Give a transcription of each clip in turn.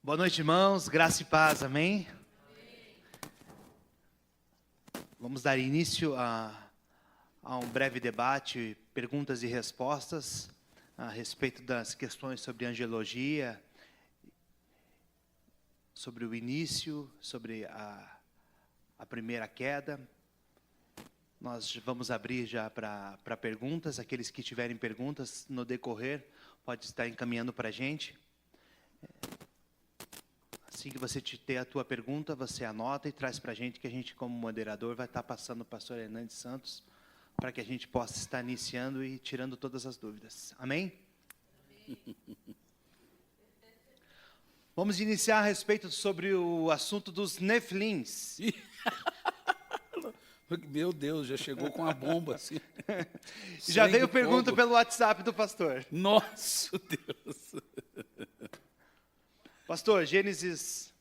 Boa noite, irmãos. Graça e paz, amém? Vamos dar início a um breve debate, perguntas e respostas a respeito das questões sobre angelologia, sobre o início, sobre a primeira queda. Nós vamos abrir já para perguntas. Aqueles que tiverem perguntas no decorrer, pode estar encaminhando para a gente. Assim que você ter a tua pergunta, você anota e traz para a gente, que a gente, como moderador, vai estar passando o pastor Hernandes Santos, para que a gente possa estar iniciando e tirando todas as dúvidas. Amém? Amém. Vamos iniciar a respeito sobre o assunto dos Nefilins. Meu Deus, já chegou com a bomba assim. Já veio pergunta pelo WhatsApp do pastor. Nossa Deus. Pastor, Gênesis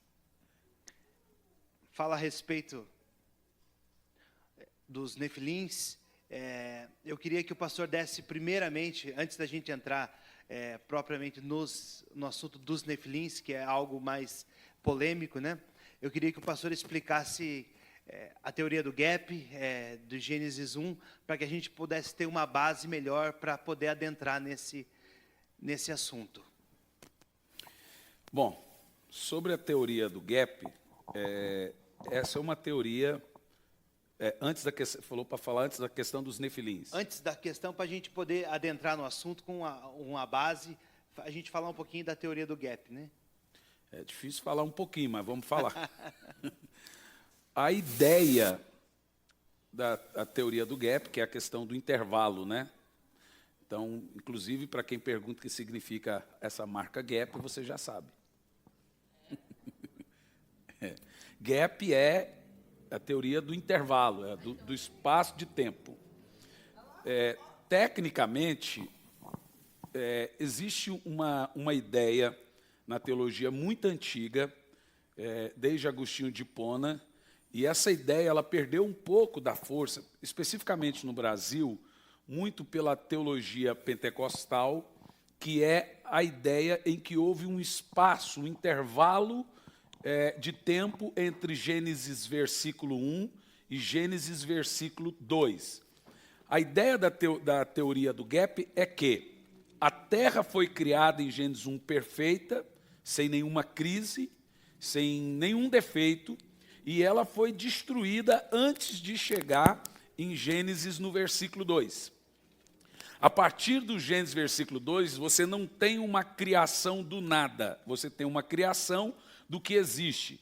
fala a respeito dos Nefilins. Eu queria que o pastor desse primeiramente, antes da gente entrar propriamente no assunto dos Nefilins, que é algo mais polêmico, né? Eu queria que o pastor explicasse a teoria do gap, do Gênesis 1, para que a gente pudesse ter uma base melhor para poder adentrar nesse assunto. Bom, sobre a teoria do gap, essa é uma teoria, antes da questão, falou para falar antes da questão dos nefilins. Antes da questão, para a gente poder adentrar no assunto com uma base, a gente falar um pouquinho da teoria do gap, né? É difícil falar um pouquinho, mas vamos falar. A ideia da teoria do gap, que é a questão do intervalo, né? Então, inclusive, para quem pergunta o que significa essa marca gap, você já sabe. Gap é a teoria do intervalo, do espaço de tempo. Tecnicamente, existe uma ideia na teologia muito antiga, desde Agostinho de Hipona, e essa ideia ela perdeu um pouco da força, especificamente no Brasil, muito pela teologia pentecostal, que é a ideia em que houve um espaço, um intervalo de tempo entre Gênesis versículo 1 e Gênesis versículo 2. A ideia da teoria do gap é que a Terra foi criada em Gênesis 1 perfeita, sem nenhuma crise, sem nenhum defeito, e ela foi destruída antes de chegar em Gênesis no versículo 2. A partir do Gênesis versículo 2, você não tem uma criação do nada, você tem uma criação do que existe.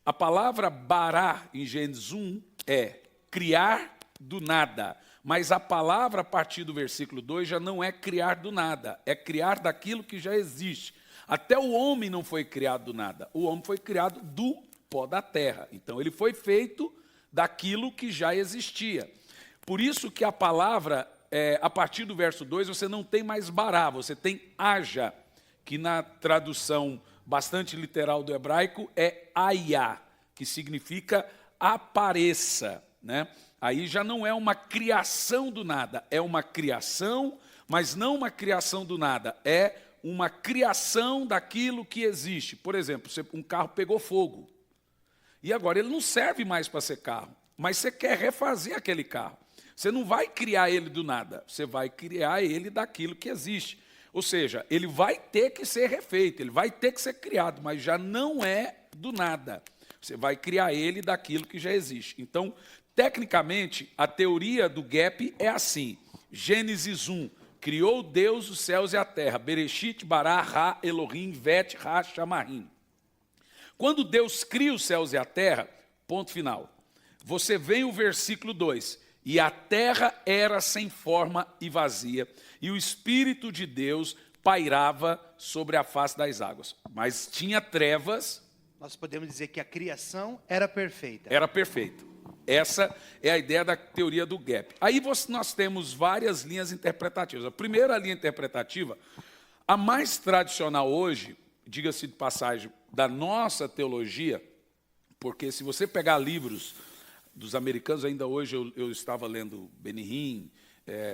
A palavra bará em Gênesis 1 é criar do nada, mas a palavra a partir do versículo 2 já não é criar do nada, é criar daquilo que já existe. Até o homem não foi criado do nada, o homem foi criado do pó da terra. Então ele foi feito daquilo que já existia. Por isso que a palavra, a partir do verso 2, você não tem mais bará, você tem haja, que na tradução bastante literal do hebraico é ayá, que significa apareça, né? Aí já não é uma criação do nada, é uma criação, mas não uma criação do nada, é uma criação daquilo que existe. Por exemplo, um carro pegou fogo, e agora ele não serve mais para ser carro, mas você quer refazer aquele carro. Você não vai criar ele do nada, você vai criar ele daquilo que existe. Ou seja, ele vai ter que ser refeito, ele vai ter que ser criado, mas já não é do nada. Você vai criar ele daquilo que já existe. Então, tecnicamente, a teoria do gap é assim. Gênesis 1, criou Deus os céus e a terra. Bereshit, bara, ra, Elohim, vet, ra, shamarim. Quando Deus cria os céus e a terra, ponto final. Você vem o versículo 2. E a terra era sem forma e vazia, e o Espírito de Deus pairava sobre a face das águas. Mas tinha trevas. Nós podemos dizer que a criação era perfeita. Era perfeito. Essa é a ideia da teoria do gap. Aí nós temos várias linhas interpretativas. A primeira linha interpretativa, a mais tradicional hoje, diga-se de passagem, da nossa teologia, porque se você pegar livros dos americanos, ainda hoje eu estava lendo Benny Hinn,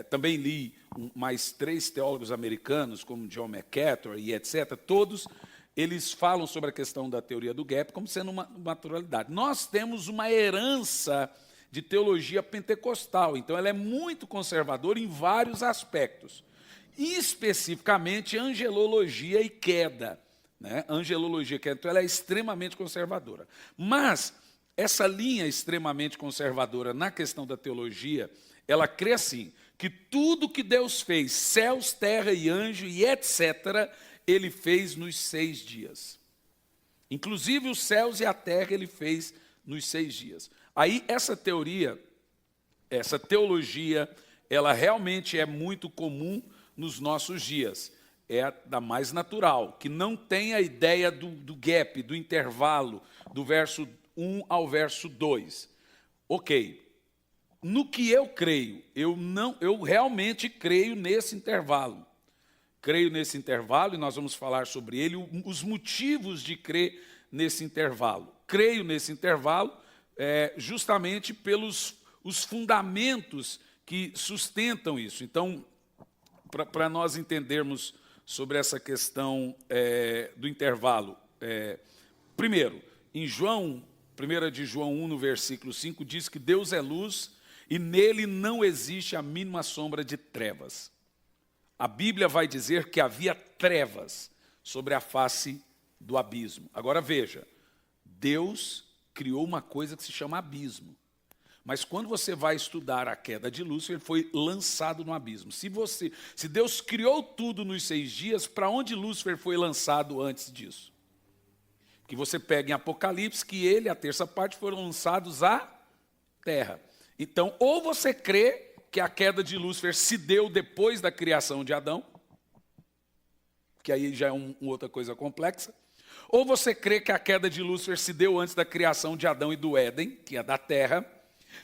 também li mais 3 teólogos americanos, como John MacArthur e etc., todos eles falam sobre a questão da teoria do gap como sendo uma naturalidade. Nós temos uma herança de teologia pentecostal, então ela é muito conservadora em vários aspectos, especificamente angelologia e queda. Né? Angelologia e queda, então ela é extremamente conservadora. Mas essa linha extremamente conservadora na questão da teologia, ela crê assim, que tudo que Deus fez, céus, terra e anjo e etc., ele fez nos 6 dias. Inclusive os céus e a terra ele fez nos 6 dias. Aí essa teoria, essa teologia, ela realmente é muito comum nos nossos dias. É a da mais natural, que não tem a ideia do gap, do intervalo, do verso 1 ao verso 2. Ok. No que eu creio, eu realmente creio nesse intervalo. Creio nesse intervalo, e nós vamos falar sobre ele, os motivos de crer nesse intervalo. Creio nesse intervalo justamente pelos os fundamentos que sustentam isso. Então, para nós entendermos sobre essa questão do intervalo, primeiro, em João, 1 de João 1, no versículo 5, diz que Deus é luz e nele não existe a mínima sombra de trevas. A Bíblia vai dizer que havia trevas sobre a face do abismo. Agora veja, Deus criou uma coisa que se chama abismo. Mas quando você vai estudar a queda de Lúcifer, ele foi lançado no abismo. Se Deus criou tudo nos 6 dias, para onde Lúcifer foi lançado antes disso? Que você pega em Apocalipse que ele, a terça parte, foram lançados à terra. Então, ou você crê que a queda de Lúcifer se deu depois da criação de Adão, que aí já é uma outra coisa complexa, ou você crê que a queda de Lúcifer se deu antes da criação de Adão e do Éden, que é da terra.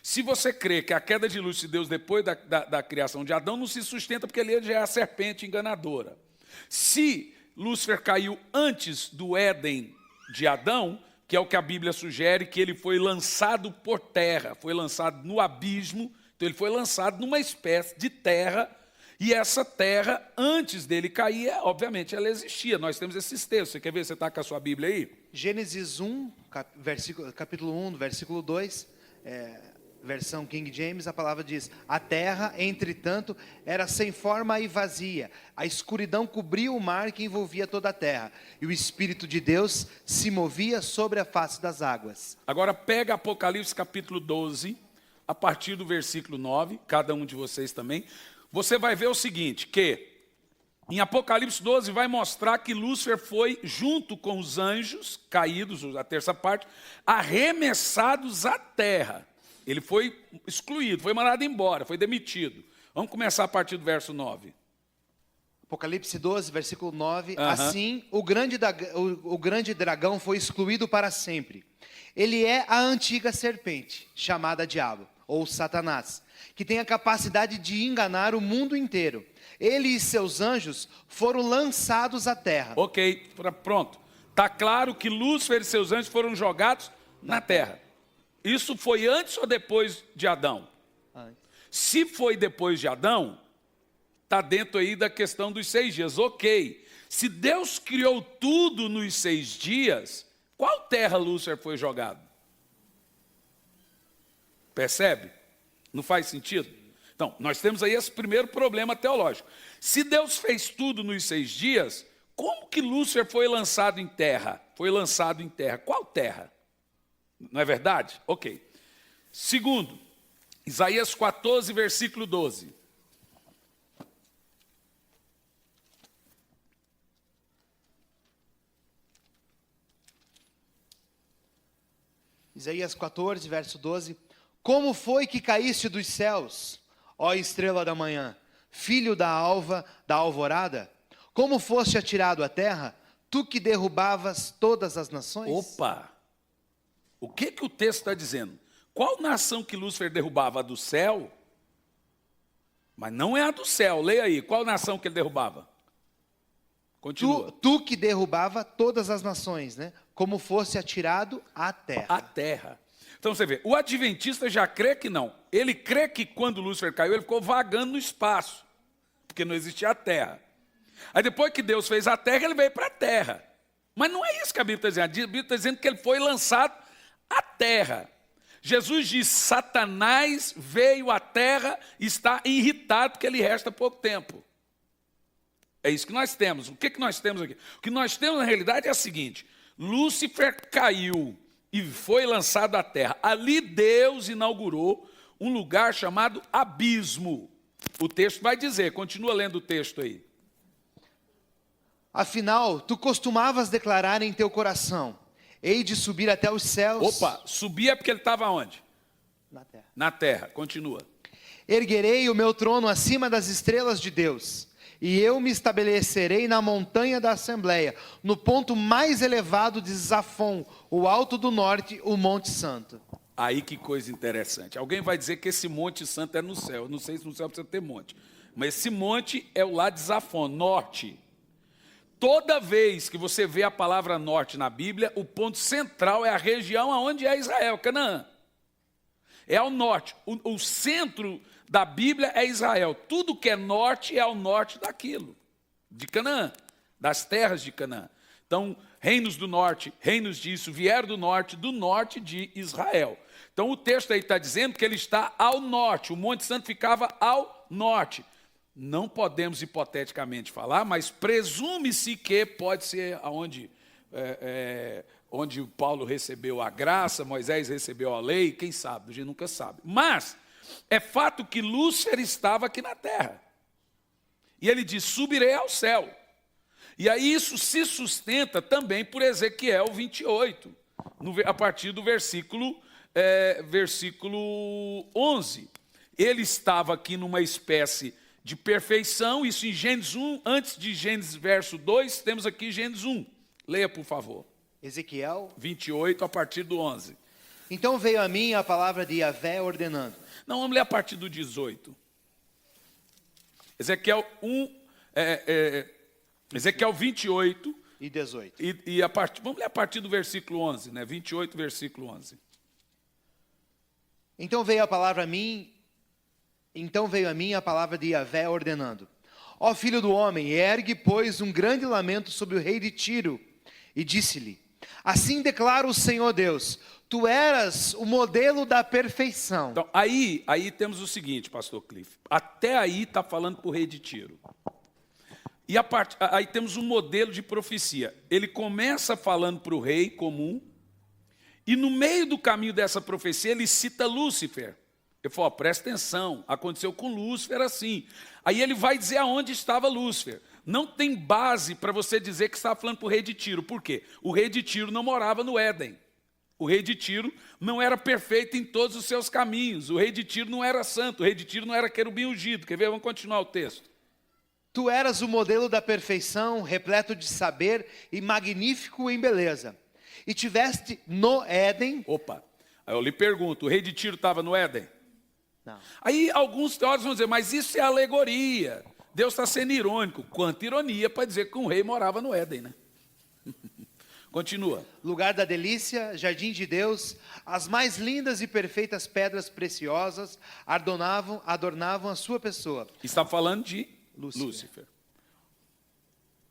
Se você crê que a queda de Lúcifer se deu depois da criação de Adão, não se sustenta porque ele já é a serpente enganadora. Se Lúcifer caiu antes do Éden de Adão, que é o que a Bíblia sugere, que ele foi lançado por terra, foi lançado no abismo, então ele foi lançado numa espécie de terra, e essa terra, antes dele cair, obviamente ela existia. Nós temos esses textos. Você quer ver? Você está com a sua Bíblia aí? Gênesis 1, capítulo 1, versículo 2, versão King James, a palavra diz: a terra, entretanto, era sem forma e vazia. A escuridão cobria o mar que envolvia toda a terra. E o Espírito de Deus se movia sobre a face das águas. Agora pega Apocalipse capítulo 12, a partir do versículo 9, cada um de vocês também. Você vai ver o seguinte, que em Apocalipse 12 vai mostrar que Lúcifer foi, junto com os anjos caídos, a terça parte, arremessados à terra. Ele foi excluído, foi mandado embora, foi demitido. Vamos começar a partir do verso 9. Apocalipse 12, versículo 9. Assim, o grande dragão foi excluído para sempre. Ele é a antiga serpente, chamada Diabo, ou Satanás, que tem a capacidade de enganar o mundo inteiro. Ele e seus anjos foram lançados à terra. Ok, pronto. Está claro que Lúcifer e seus anjos foram jogados na terra. Isso foi antes ou depois de Adão? Antes. Se foi depois de Adão, está dentro aí da questão dos 6 dias. Ok, se Deus criou tudo nos 6 dias, qual terra Lúcifer foi jogado? Percebe? Não faz sentido? Então, nós temos aí esse primeiro problema teológico. Se Deus fez tudo nos 6 dias, como que Lúcifer foi lançado em terra? Foi lançado em terra. Qual terra? Não é verdade? Ok. Segundo, Isaías 14, versículo 12. Isaías 14, verso 12. Como foi que caíste dos céus, ó estrela da manhã, filho da alva, da alvorada? Como foste atirado à terra, tu que derrubavas todas as nações? Opa! O que o texto está dizendo? Qual nação que Lúcifer derrubava? A do céu? Mas não é a do céu. Leia aí. Qual nação que ele derrubava? Continua. Tu que derrubava todas as nações, né? Como fosse atirado à terra. À terra. Então você vê, o adventista já crê que não. Ele crê que quando Lúcifer caiu, ele ficou vagando no espaço. Porque não existia a terra. Aí depois que Deus fez a terra, ele veio para a terra. Mas não é isso que a Bíblia está dizendo. A Bíblia está dizendo que ele foi lançado à terra. Jesus diz, Satanás veio à terra e está irritado porque lhe resta pouco tempo. É isso que nós temos. O que nós temos aqui? O que nós temos na realidade é o seguinte, Lúcifer caiu e foi lançado à terra. Ali Deus inaugurou um lugar chamado abismo. O texto vai dizer, continua lendo o texto aí. Afinal, tu costumavas declarar em teu coração, hei de subir até os céus. Opa, subia porque ele estava onde? Na terra. Na terra, continua. Erguerei o meu trono acima das estrelas de Deus, e eu me estabelecerei na montanha da Assembleia, no ponto mais elevado de Zafon, o alto do norte, o Monte Santo. Aí que coisa interessante. Alguém vai dizer que esse Monte Santo é no céu. Eu não sei se no céu precisa ter monte. Mas esse monte é o lá de Zafon, norte. Toda vez que você vê a palavra norte na Bíblia, o ponto central é a região onde é Israel, Canaã. É ao norte. O centro da Bíblia é Israel. Tudo que é norte é ao norte daquilo, de Canaã, das terras de Canaã. Então, reinos do norte, reinos disso, vieram do norte de Israel. Então, o texto aí está dizendo que ele está ao norte. O Monte Santo ficava ao norte. Não podemos hipoteticamente falar, mas presume-se que pode ser onde Paulo recebeu a graça, Moisés recebeu a lei, quem sabe, a gente nunca sabe. Mas é fato que Lúcifer estava aqui na terra. E ele diz, subirei ao céu. E aí isso se sustenta também por Ezequiel 28, a partir do versículo 11. Ele estava aqui numa espécie de perfeição, isso em Gênesis 1, antes de Gênesis verso 2, temos aqui Gênesis 1. Leia, por favor. Ezequiel 28, a partir do 11. Então veio a mim a palavra de Yahvé ordenando. Não, vamos ler a partir do 18. Ezequiel 28. E 18. Vamos ler a partir do versículo 11, né? 28, versículo 11. Então veio a mim a palavra de Yahvé ordenando. Ó filho do homem, ergue, pois, um grande lamento sobre o rei de Tiro. E disse-lhe, assim declara o Senhor Deus, tu eras o modelo da perfeição. Então, aí temos o seguinte, pastor Cliff. Até aí está falando para o rei de Tiro. E aí temos um modelo de profecia. Ele começa falando para o rei comum, e no meio do caminho dessa profecia ele cita Lúcifer. Ele falou, presta atenção, aconteceu com Lúcifer assim. Aí ele vai dizer aonde estava Lúcifer. Não tem base para você dizer que estava falando para o rei de Tiro. Por quê? O rei de Tiro não morava no Éden. O rei de Tiro não era perfeito em todos os seus caminhos. O rei de Tiro não era santo. O rei de Tiro não era querubim ungido. Quer ver? Vamos continuar o texto. Tu eras o modelo da perfeição, repleto de saber e magnífico em beleza. E tiveste no Éden... Opa, aí eu lhe pergunto, o rei de Tiro estava no Éden? Não. Aí alguns teólogos vão dizer, mas isso é alegoria. Deus está sendo irônico. Quanta ironia para dizer que um rei morava no Éden, né? Continua. Lugar da delícia, jardim de Deus, as mais lindas e perfeitas pedras preciosas adornavam a sua pessoa. Está falando de Lúcifer.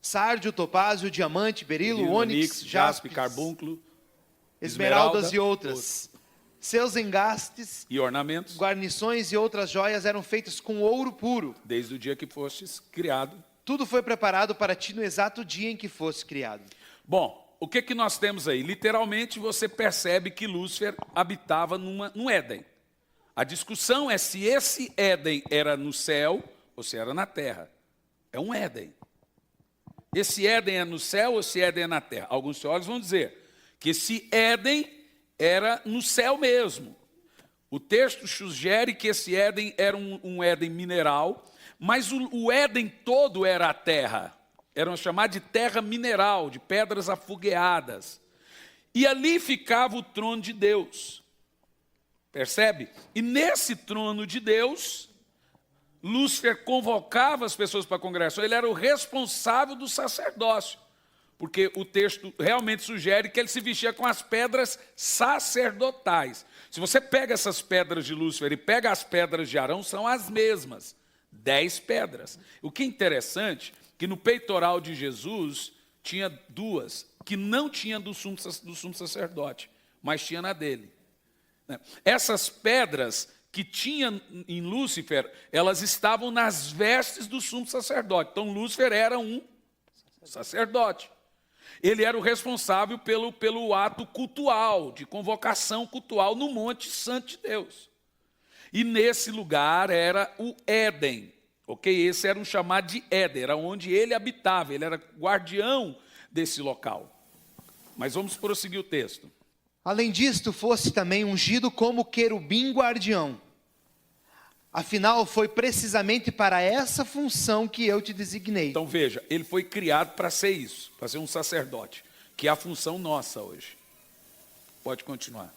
Sárdio, topázio, diamante, berilo, ônix, jaspe, carbúnculo, esmeraldas e outras. Seus engastes e ornamentos, guarnições e outras joias eram feitos com ouro puro. Desde o dia que fostes criado. Tudo foi preparado para ti no exato dia em que foste criado. Bom, o que nós temos aí? Literalmente você percebe que Lúcifer habitava num Éden. A discussão é se esse Éden era no céu ou se era na terra. É um Éden. Esse Éden é no céu ou esse Éden é na terra? Alguns teólogos vão dizer que esse Éden era no céu mesmo. O texto sugere que esse Éden era um Éden mineral, mas o Éden todo era a terra. Era chamado de terra mineral, de pedras afogueadas. E ali ficava o trono de Deus. Percebe? E nesse trono de Deus, Lúcifer convocava as pessoas para a congregação. Ele era o responsável do sacerdócio. Porque o texto realmente sugere que ele se vestia com as pedras sacerdotais. Se você pega essas pedras de Lúcifer e pega as pedras de Arão, são as mesmas. 10 pedras. O que é interessante, que no peitoral de Jesus tinha duas. que não tinha do sumo sacerdote, mas tinha na dele. Essas pedras que tinha em Lúcifer, elas estavam nas vestes do sumo sacerdote. Então Lúcifer era um sacerdote. Ele era o responsável pelo ato cultual, de convocação cultual no Monte Santo de Deus. E nesse lugar era o Éden, ok? Esse era um chamado de Éden, era onde ele habitava, ele era guardião desse local. Mas vamos prosseguir o texto. Além disto, fosse também ungido como querubim guardião. Afinal, foi precisamente para essa função que eu te designei. Então veja, ele foi criado para ser isso, para ser um sacerdote, que é a função nossa hoje. Pode continuar.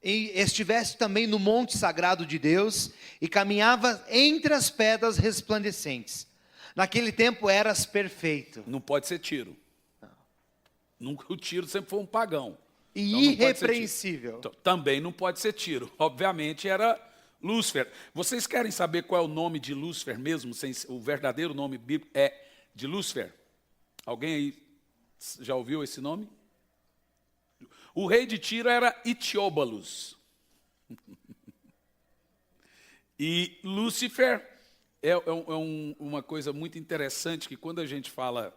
E estivesse também no monte sagrado de Deus, e caminhava entre as pedras resplandecentes. Naquele tempo eras perfeito. Não pode ser Tiro. O Tiro sempre foi um pagão. E então irrepreensível. Também não pode ser Tiro. Obviamente era Lúcifer. Vocês querem saber qual é o nome de Lúcifer mesmo? O verdadeiro nome bíblico é de Lúcifer? Alguém aí já ouviu esse nome? O rei de Tiro era Itióbalos. E Lúcifer é uma coisa muito interessante, que quando a gente fala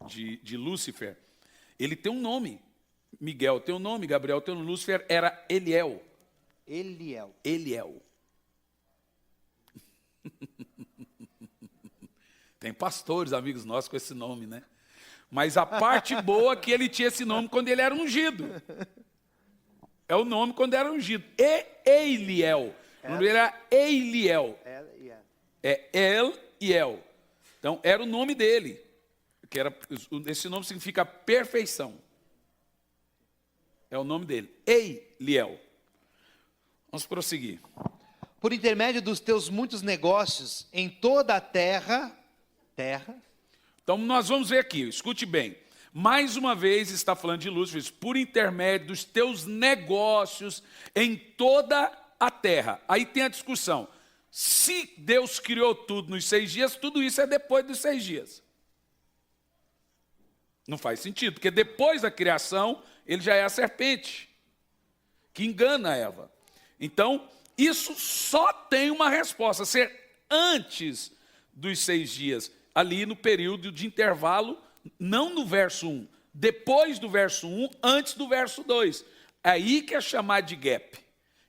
de Lúcifer, ele tem um nome. Miguel tem um nome, Gabriel tem um nome. Lúcifer era Eliel. Eliel. Tem pastores, amigos nossos, com esse nome, né? Mas a parte boa é que ele tinha esse nome quando ele era ungido. É o nome quando era ungido. Eliel. O nome dele era Eliel. É El-Iel. Então, era o nome dele. Esse nome significa perfeição. É o nome dele. Eliel. Vamos prosseguir. Por intermédio dos teus muitos negócios em toda a terra. Então, nós vamos ver aqui, escute bem. Mais uma vez está falando de Lúcifer, por intermédio dos teus negócios em toda a terra. Aí tem a discussão. Se Deus criou tudo nos 6 dias, tudo isso é depois dos 6 dias. Não faz sentido, porque depois da criação, ele já é a serpente, que engana Eva. Então, isso só tem uma resposta, ser antes dos 6 dias, ali no período de intervalo, não no verso 1, depois do verso 1, antes do verso 2. Aí que é chamado de gap,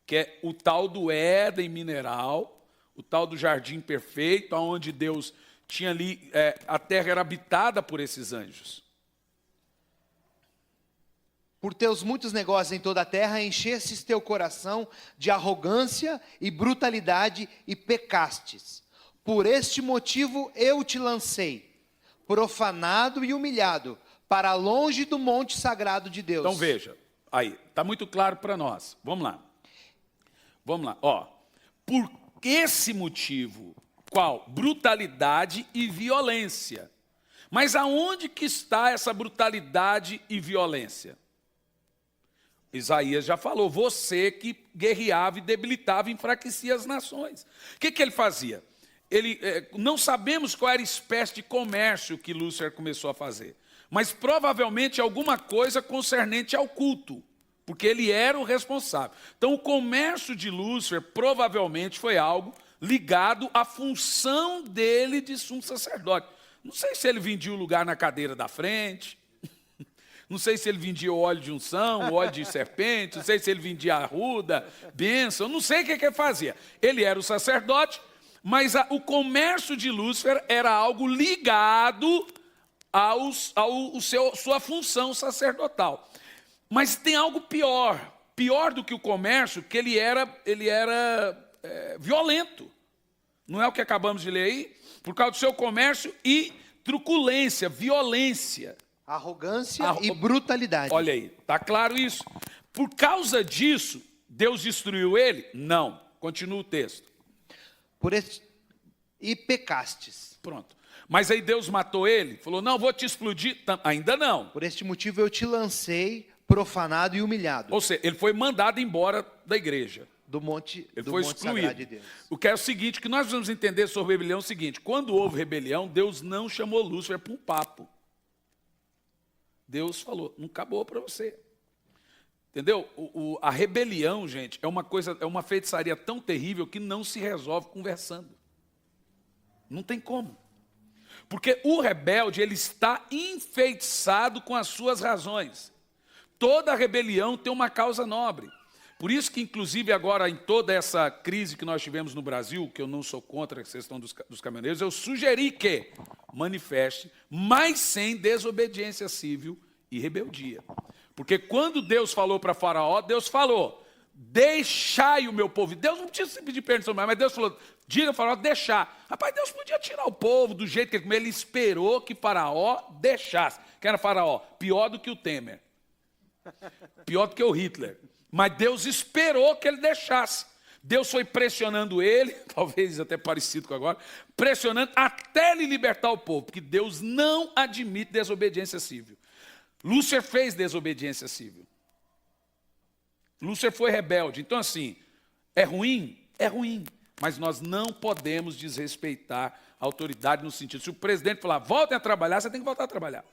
que é o tal do Éden mineral, o tal do jardim perfeito, onde Deus tinha ali, a terra era habitada por esses anjos. Por teus muitos negócios em toda a terra, enchestes teu coração de arrogância e brutalidade e pecastes. Por este motivo eu te lancei, profanado e humilhado, para longe do monte sagrado de Deus. Então veja, aí, está muito claro para nós. Vamos lá. Ó, por esse motivo, qual? Brutalidade e violência. Mas aonde que está essa brutalidade e violência? Isaías já falou, você que guerreava e debilitava e enfraquecia as nações. O que ele fazia? Não sabemos qual era a espécie de comércio que Lúcifer começou a fazer, mas provavelmente alguma coisa concernente ao culto, porque ele era o responsável. Então o comércio de Lúcifer provavelmente foi algo ligado à função dele de sumo sacerdote. Não sei se ele vendia o lugar na cadeira da frente, não sei se ele vendia óleo de unção, óleo de serpente, não sei se ele vendia arruda, bênção, não sei o que ele fazia. Ele era o sacerdote, mas o comércio de Lúcifer era algo ligado sua função sacerdotal. Mas tem algo pior do que o comércio, que ele era violento. Não é o que acabamos de ler aí? Por causa do seu comércio e truculência, violência. Arrogância e brutalidade. Olha aí, está claro isso? Por causa disso, Deus destruiu ele? Não. Continua o texto. E pecastes. Pronto. Mas aí Deus matou ele? Falou, não, vou te explodir. Ainda não. Por este motivo eu te lancei, profanado e humilhado. Ou seja, ele foi mandado embora da igreja. do monte, Ele do foi monte excluído. sagrado de Deus. O que é o seguinte, que nós vamos entender sobre rebelião é o seguinte, quando houve rebelião, Deus não chamou Lúcifer para um papo. Deus falou, não acabou para você. Entendeu? A rebelião, gente, é uma feitiçaria tão terrível que não se resolve conversando. Não tem como. Porque o rebelde, ele está enfeitiçado com as suas razões. Toda rebelião tem uma causa nobre. Por isso que, inclusive, agora, em toda essa crise que nós tivemos no Brasil, que eu não sou contra a questão dos caminhoneiros, eu sugeri que manifeste, mas sem desobediência civil e rebeldia. Porque quando Deus falou para Faraó, Deus falou, deixai o meu povo. Deus não tinha pedir permissão, mas Deus falou, diga ao Faraó deixar. Rapaz, Deus podia tirar o povo do jeito que ele esperou que Faraó deixasse. Quem era Faraó? Pior do que o Temer. Pior do que o Hitler. Mas Deus esperou que ele deixasse. Deus foi pressionando ele, talvez até parecido com agora, pressionando até ele libertar o povo, porque Deus não admite desobediência civil. Lúcifer fez desobediência civil. Lúcifer foi rebelde. Então, assim, é ruim? É ruim. Mas nós não podemos desrespeitar a autoridade no sentido, se o presidente falar, voltem a trabalhar, você tem que voltar a trabalhar.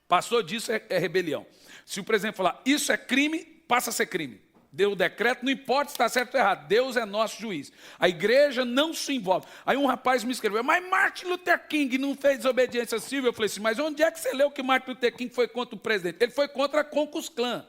Passou disso, é rebelião. Se o presidente falar, isso é crime, passa a ser crime. Deu o decreto, não importa se está certo ou errado, Deus é nosso juiz. A igreja não se envolve. Aí um rapaz me escreveu, mas Martin Luther King não fez desobediência civil? Eu falei assim, mas onde é que você leu que Martin Luther King foi contra o presidente? Ele foi contra a Ku Klux Klan.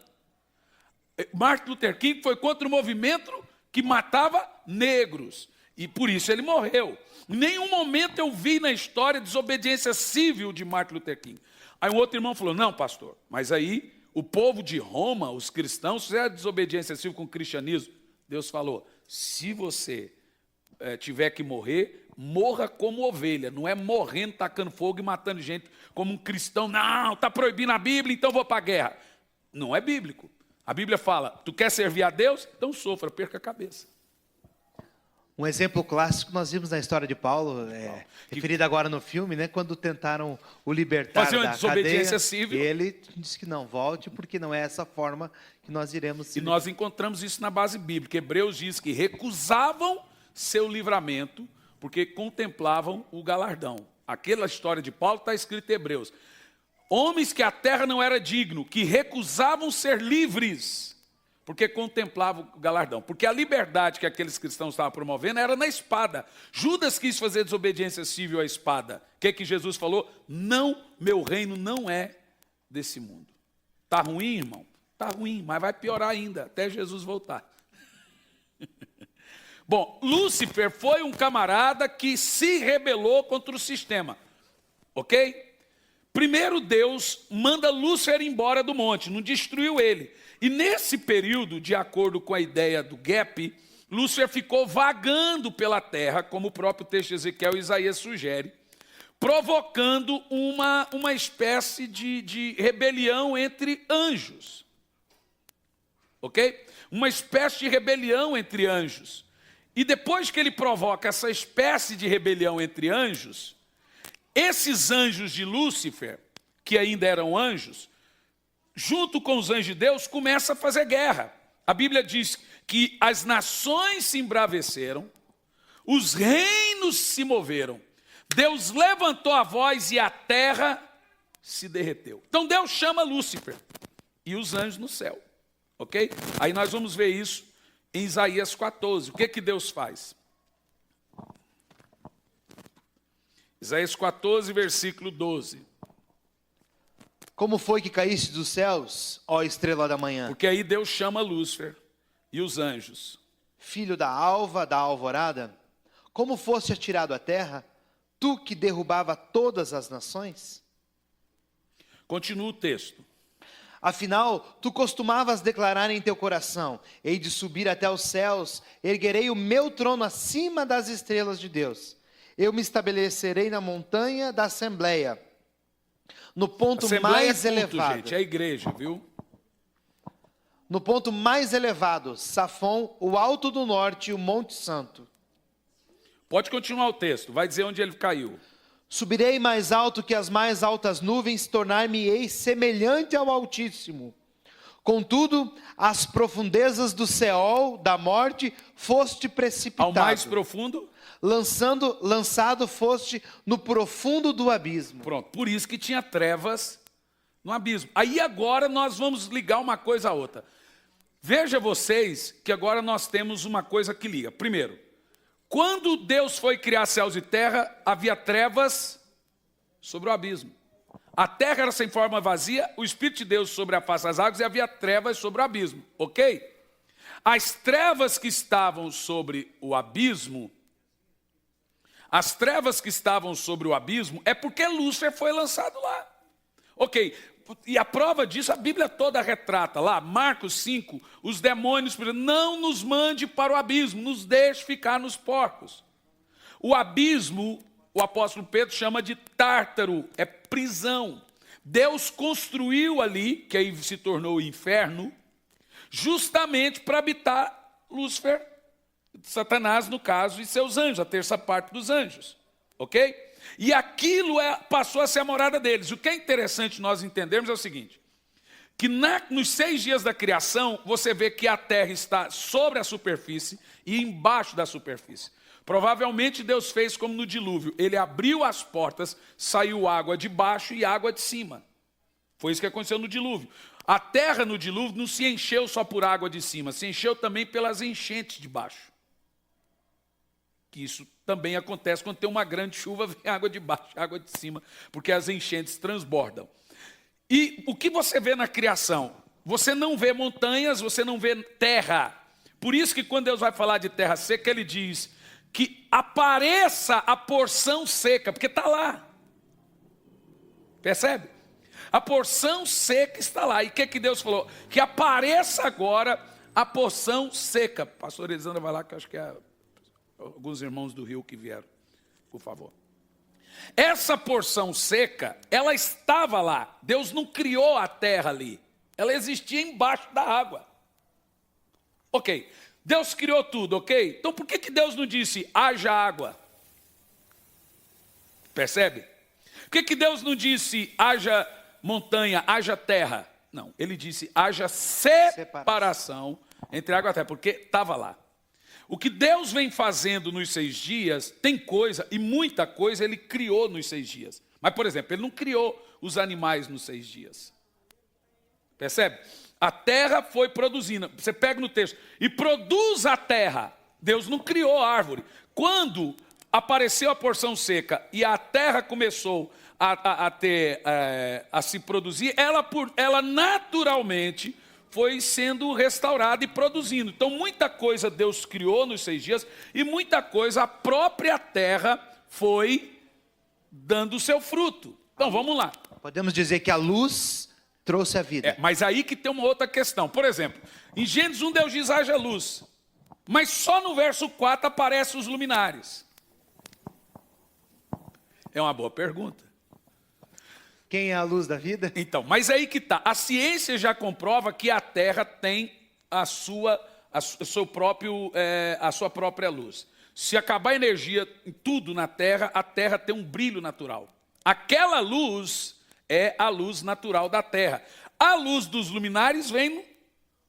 Martin Luther King foi contra o movimento que matava negros. E por isso ele morreu. Em nenhum momento eu vi na história desobediência civil de Martin Luther King. Aí um outro irmão falou, não, pastor, mas aí o povo de Roma, os cristãos, fizeram desobediência civil com o cristianismo. Deus falou, se você tiver que morrer, morra como ovelha. Não é morrendo, tacando fogo e matando gente como um cristão. Não, está proibindo a Bíblia, então vou para a guerra. Não é bíblico. A Bíblia fala, tu quer servir a Deus? Então sofra, perca a cabeça. Um exemplo clássico nós vimos na história de Paulo, referido agora no filme, né, quando tentaram o libertar fazer uma da desobediência cadeia, civil. ele disse que não, volte, porque não é essa forma que nós iremos... E nós encontramos isso na base bíblica. Hebreus diz que recusavam seu livramento, porque contemplavam o galardão. Aquela história de Paulo está escrita em Hebreus. Homens que a terra não era digno, que recusavam ser livres, porque contemplavam o galardão. Porque a liberdade que aqueles cristãos estavam promovendo era na espada. Judas quis fazer desobediência civil à espada. O que Jesus falou? Não, meu reino não é desse mundo. Está ruim, irmão? Está ruim, mas vai piorar ainda, até Jesus voltar. Bom, Lúcifer foi um camarada que se rebelou contra o sistema. Ok? Primeiro Deus manda Lúcifer embora do monte, não destruiu ele. E nesse período, de acordo com a ideia do gap, Lúcifer ficou vagando pela terra, como o próprio texto de Ezequiel e Isaías sugere, provocando uma espécie de rebelião entre anjos. Ok? Uma espécie de rebelião entre anjos. E depois que ele provoca essa espécie de rebelião entre anjos, esses anjos de Lúcifer, que ainda eram anjos, junto com os anjos de Deus, começa a fazer guerra. A Bíblia diz que as nações se embraveceram, os reinos se moveram, Deus levantou a voz e a terra se derreteu. Então Deus chama Lúcifer e os anjos no céu, ok? Aí nós vamos ver isso em Isaías 14. O que Deus faz? Isaías 14, versículo 12. Como foi que caíste dos céus, ó estrela da manhã? Porque aí Deus chama Lúcifer e os anjos. Filho da alva, da alvorada, como foste atirado à terra, tu que derrubava todas as nações? Continua o texto. Afinal, tu costumavas declarar em teu coração, hei de subir até os céus, erguerei o meu trono acima das estrelas de Deus. Eu me estabelecerei na montanha da Assembleia, no ponto mais elevado. Gente, é a igreja, viu? No ponto mais elevado, Safon, o alto do norte e o Monte Santo. Pode continuar o texto, vai dizer onde ele caiu. Subirei mais alto que as mais altas nuvens, tornar-me-ei semelhante ao Altíssimo. Contudo, às profundezas do Seol, da morte, foste precipitado. Ao mais profundo. Lançado foste no profundo do abismo. Pronto, por isso que tinha trevas no abismo. Aí agora nós vamos ligar uma coisa a outra. Veja vocês que agora nós temos uma coisa que liga. Primeiro, quando Deus foi criar céus e terra, havia trevas sobre o abismo. A terra era sem forma vazia, o Espírito de Deus sobre a face das águas e havia trevas sobre o abismo, ok? As trevas que estavam sobre o abismo, é porque Lúcifer foi lançado lá. Ok, e a prova disso, a Bíblia toda retrata lá, Marcos 5, os demônios, não nos mande para o abismo, nos deixe ficar nos porcos. O abismo, o apóstolo Pedro chama de tártaro, é prisão. Deus construiu ali, que aí se tornou o inferno, justamente para habitar Lúcifer, Satanás no caso, e seus anjos, a terça parte dos anjos, ok? E aquilo passou a ser a morada deles. O que é interessante nós entendermos é o seguinte, que nos 6 dias da criação, você vê que a terra está sobre a superfície e embaixo da superfície. Provavelmente Deus fez como no dilúvio, ele abriu as portas, saiu água de baixo e água de cima. Foi isso que aconteceu no dilúvio. A terra no dilúvio não se encheu só por água de cima, se encheu também pelas enchentes de baixo. Que isso também acontece quando tem uma grande chuva, vem água de baixo, água de cima, porque as enchentes transbordam. E o que você vê na criação? Você não vê montanhas, você não vê terra. Por isso que quando Deus vai falar de terra seca, ele diz que apareça a porção seca, porque está lá. Percebe? A porção seca está lá. E o que Deus falou? Que apareça agora a porção seca. Pastor Elisandra vai lá, que eu acho que é alguns irmãos do Rio que vieram, por favor. Essa porção seca, ela estava lá. Deus não criou a terra ali. Ela existia embaixo da água. Ok. Deus criou tudo, ok? Então por que Deus não disse, haja água? Percebe? Por que Deus não disse, haja montanha, haja terra? Não, ele disse, haja separação entre água e terra, porque estava lá. O que Deus vem fazendo nos 6 dias, tem coisa, e muita coisa ele criou nos 6 dias. Mas, por exemplo, ele não criou os animais nos 6 dias. Percebe? A terra foi produzindo. Você pega no texto, e produz a terra. Deus não criou a árvore. Quando apareceu a porção seca e a terra começou a se produzir, ela naturalmente foi sendo restaurada e produzindo. Então, muita coisa Deus criou nos 6 dias e muita coisa a própria terra foi dando o seu fruto. Então, vamos lá. Podemos dizer que a luz trouxe a vida. Mas aí que tem uma outra questão. Por exemplo, em Gênesis 1, Deus diz, haja luz. Mas só no verso 4 aparecem os luminares. É uma boa pergunta. Quem é a luz da vida? Então, mas aí que está. A ciência já comprova que a Terra tem a sua própria luz. Se acabar a energia em tudo na Terra, a Terra tem um brilho natural. Aquela luz é a luz natural da Terra. A luz dos luminares vem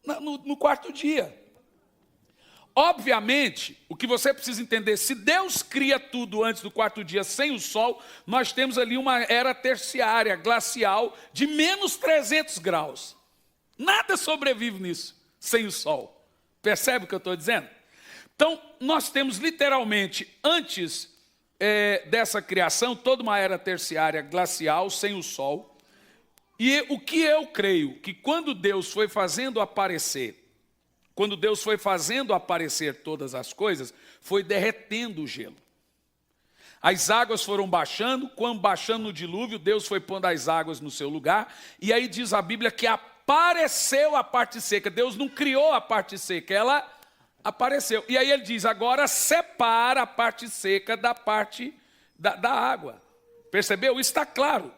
no 4º dia. Obviamente, o que você precisa entender, se Deus cria tudo antes do 4º dia sem o sol, nós temos ali uma era terciária, glacial, de menos 300 graus. Nada sobrevive nisso, sem o sol. Percebe o que eu estou dizendo? Então, nós temos literalmente, antes dessa criação, toda uma era terciária, glacial, sem o sol. E o que eu creio, que quando Deus foi fazendo aparecer todas as coisas, foi derretendo o gelo. As águas foram baixando, quando baixando no dilúvio, Deus foi pondo as águas no seu lugar, e aí diz a Bíblia que apareceu a parte seca. Deus não criou a parte seca, ela apareceu. E aí ele diz, agora separa a parte seca da parte da água. Percebeu? Está claro.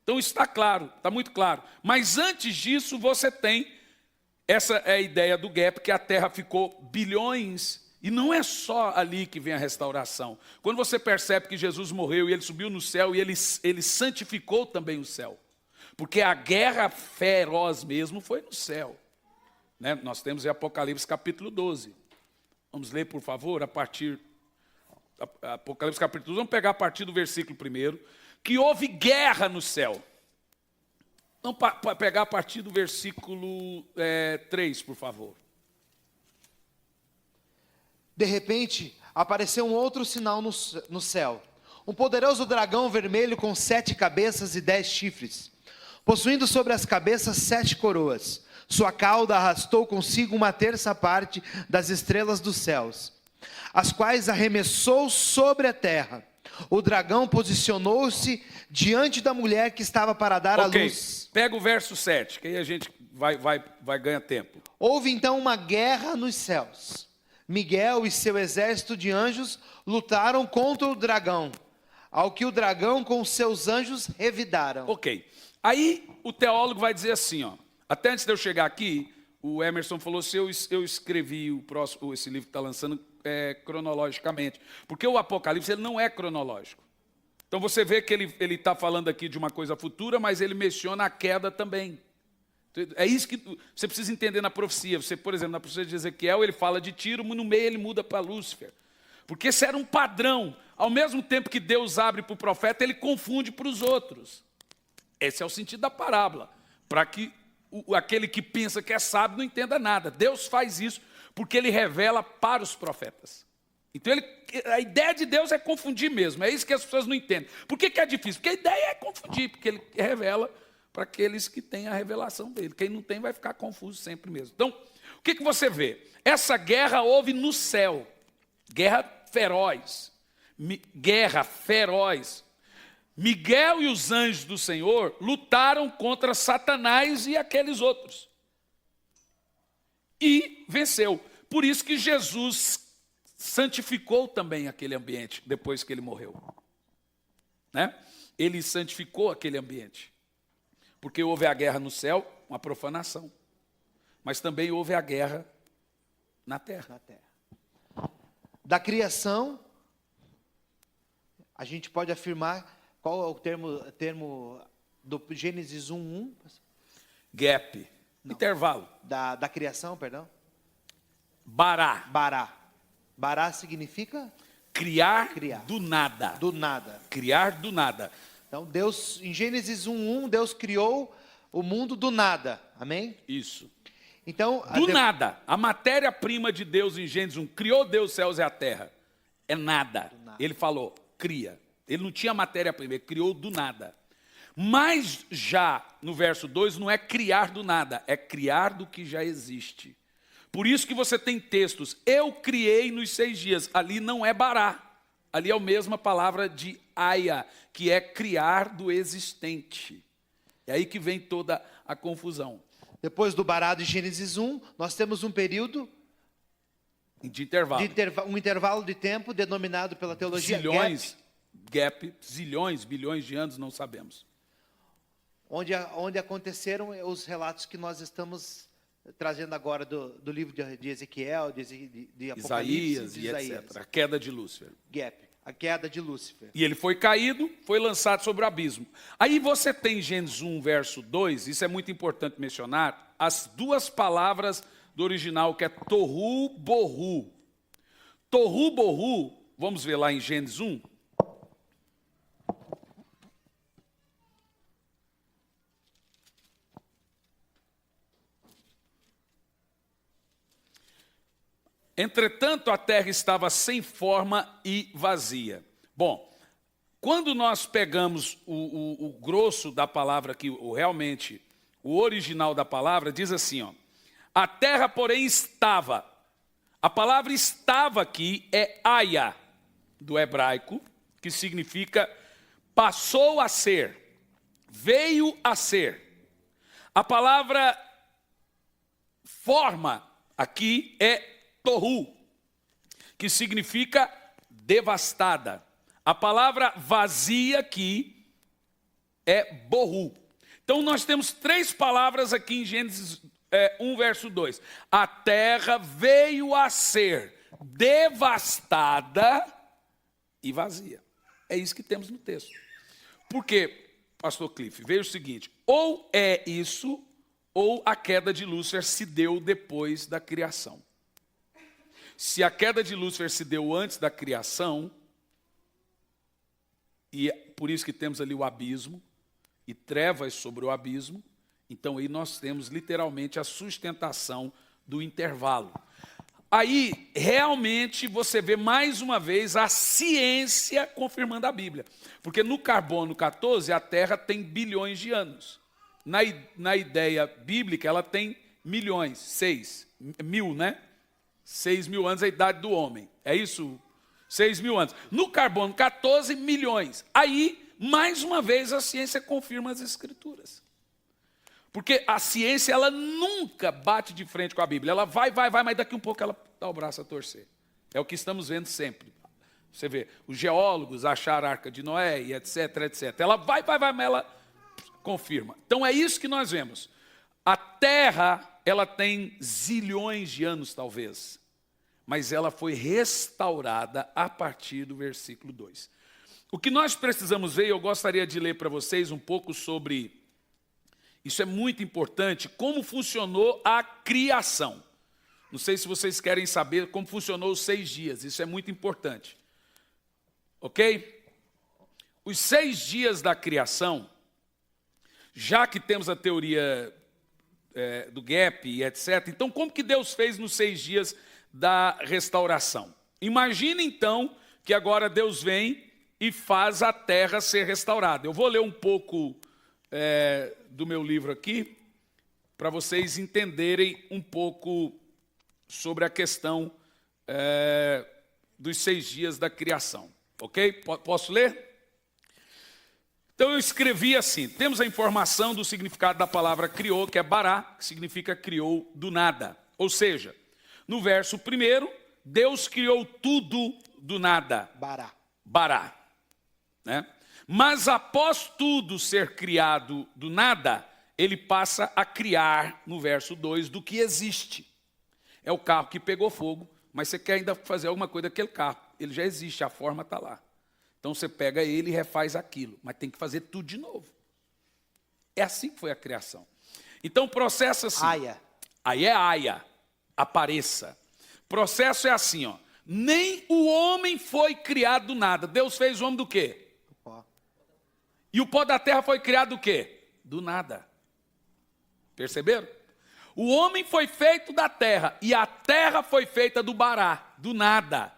Então está claro, está muito claro. Mas antes disso você tem, essa é a ideia do gap, que a terra ficou bilhões, e não é só ali que vem a restauração. Quando você percebe que Jesus morreu e ele subiu no céu e ele santificou também o céu. Porque a guerra feroz mesmo foi no céu. Né? Nós temos em Apocalipse capítulo 12. Vamos ler, por favor, a partir... Apocalipse capítulo 12, vamos pegar a partir do versículo 1, que houve guerra no céu. Vamos pegar a partir do versículo 3, por favor. De repente, apareceu um outro sinal no céu. Um poderoso dragão vermelho com 7 cabeças e 10 chifres, possuindo sobre as cabeças 7 coroas. Sua cauda arrastou consigo 1/3 parte das estrelas dos céus, as quais arremessou sobre a terra. O dragão posicionou-se diante da mulher que estava para dar à luz. Pega o verso 7, que aí a gente vai ganhar tempo. Houve então uma guerra nos céus. Miguel e seu exército de anjos lutaram contra o dragão, ao que o dragão com seus anjos revidaram. Ok. Aí o teólogo vai dizer assim, ó. Até antes de eu chegar aqui, o Emerson falou se eu escrevi esse livro que está lançando cronologicamente. Porque o Apocalipse ele não é cronológico. Então você vê que ele está falando aqui de uma coisa futura, mas ele menciona a queda também. É isso que você precisa entender na profecia. Você, por exemplo, na profecia de Ezequiel, ele fala de Tiro, no meio ele muda para Lúcifer. Porque esse era um padrão. Ao mesmo tempo que Deus abre para o profeta, ele confunde para os outros. Esse é o sentido da parábola. Para que aquele que pensa que é sábio não entenda nada. Deus faz isso porque ele revela para os profetas. Então a ideia de Deus é confundir mesmo. É isso que as pessoas não entendem. Por que é difícil? Porque a ideia é confundir, porque ele revela para aqueles que têm a revelação dele. Quem não tem vai ficar confuso sempre mesmo. Então, o que você vê? Essa guerra houve no céu. Guerra feroz. Guerra feroz. Miguel e os anjos do Senhor lutaram contra Satanás e aqueles outros. E venceu. Por isso que Jesus santificou também aquele ambiente depois que ele morreu. Né? Ele santificou aquele ambiente. Porque houve a guerra no céu, uma profanação. Mas também houve a guerra na terra. Da criação, a gente pode afirmar, qual é o termo do Gênesis 1:1? Gap. Não. Intervalo. Da criação, perdão? Bará. Bará significa? Criar do nada. Do nada. Criar do nada. Então, Deus, em Gênesis 1:1, Deus criou o mundo do nada. Amém? Isso. Então, do nada. A matéria-prima de Deus em Gênesis 1, criou Deus os céus e a terra. É nada. Ele falou, cria. Ele não tinha matéria-prima, ele criou do nada. Mas já no verso 2 não é criar do nada, é criar do que já existe. Por isso que você tem textos, eu criei nos 6 dias. Ali não é bará. Ali é a mesma palavra de aia, que é criar do existente. É aí que vem toda a confusão. Depois do bará de Gênesis 1, nós temos um período de intervalo. Um intervalo de tempo denominado pela teologia zilhões, bilhões de anos, não sabemos. Onde aconteceram os relatos que nós estamos trazendo agora do livro de Ezequiel, de Apocalipse, Isaías, etc. A queda de Lúcifer. A queda de Lúcifer. E ele foi caído, foi lançado sobre o abismo. Aí você tem Gênesis 1, verso 2, isso é muito importante mencionar, as 2 palavras do original, que é tohu bohu. Tohu bohu, vamos ver lá em Gênesis 1. Entretanto, a terra estava sem forma e vazia. Bom, quando nós pegamos o grosso da palavra aqui, realmente, o original da palavra, diz assim, ó, a terra, porém, estava. A palavra estava aqui é aya, do hebraico, que significa passou a ser, veio a ser. A palavra forma aqui é tohu, que significa devastada. A palavra vazia aqui é bohu. Então nós temos 3 palavras aqui em Gênesis 1, verso 2. A terra veio a ser devastada e vazia. É isso que temos no texto. Porque pastor Cliff, veja o seguinte: ou é isso, ou a queda de Lúcifer se deu depois da criação. Se a queda de Lúcifer se deu antes da criação, e é por isso que temos ali o abismo, e trevas sobre o abismo, então aí nós temos literalmente a sustentação do intervalo. Aí, realmente, você vê mais uma vez a ciência confirmando a Bíblia. Porque no Carbono 14, a Terra tem bilhões de anos. Na ideia bíblica, ela tem milhões, 6.000, né? 6.000 anos é a idade do homem. É isso? 6.000 anos. No Carbono 14, milhões. Aí, mais uma vez, a ciência confirma as Escrituras. Porque a ciência, ela nunca bate de frente com a Bíblia. Ela vai, mas daqui um pouco ela dá o braço a torcer. É o que estamos vendo sempre. Você vê, os geólogos acharam a Arca de Noé e etc, etc. Ela vai, mas ela confirma. Então é isso que nós vemos. A Terra, ela tem zilhões de anos talvez, mas ela foi restaurada a partir do versículo 2. O que nós precisamos ver, eu gostaria de ler para vocês um pouco sobre... Isso é muito importante, como funcionou a criação. Não sei se vocês querem saber como funcionou os 6 dias, isso é muito importante. Ok? Os 6 dias da criação, já que temos a teoria do gap e etc., então como que Deus fez nos 6 dias da restauração? Imagine então que agora Deus vem e faz a terra ser restaurada. Eu vou ler um pouco... do meu livro aqui, para vocês entenderem um pouco sobre a questão dos 6 dias da criação. Ok? Posso ler? Então eu escrevi assim, temos a informação do significado da palavra criou, que é bará, que significa criou do nada. Ou seja, no verso 1, Deus criou tudo do nada. Bará. Né? Mas após tudo ser criado do nada, ele passa a criar, no verso 2, do que existe. É o carro que pegou fogo, mas você quer ainda fazer alguma coisa daquele carro. Ele já existe, a forma está lá. Então você pega ele e refaz aquilo, mas tem que fazer tudo de novo. É assim que foi a criação. Então o processo é assim. Aia. Aí é aia, apareça. O processo é assim, ó. Nem o homem foi criado do nada. Deus fez o homem do quê? E o pó da terra foi criado do quê? Do nada. Perceberam? O homem foi feito da terra e a terra foi feita do bará, do nada.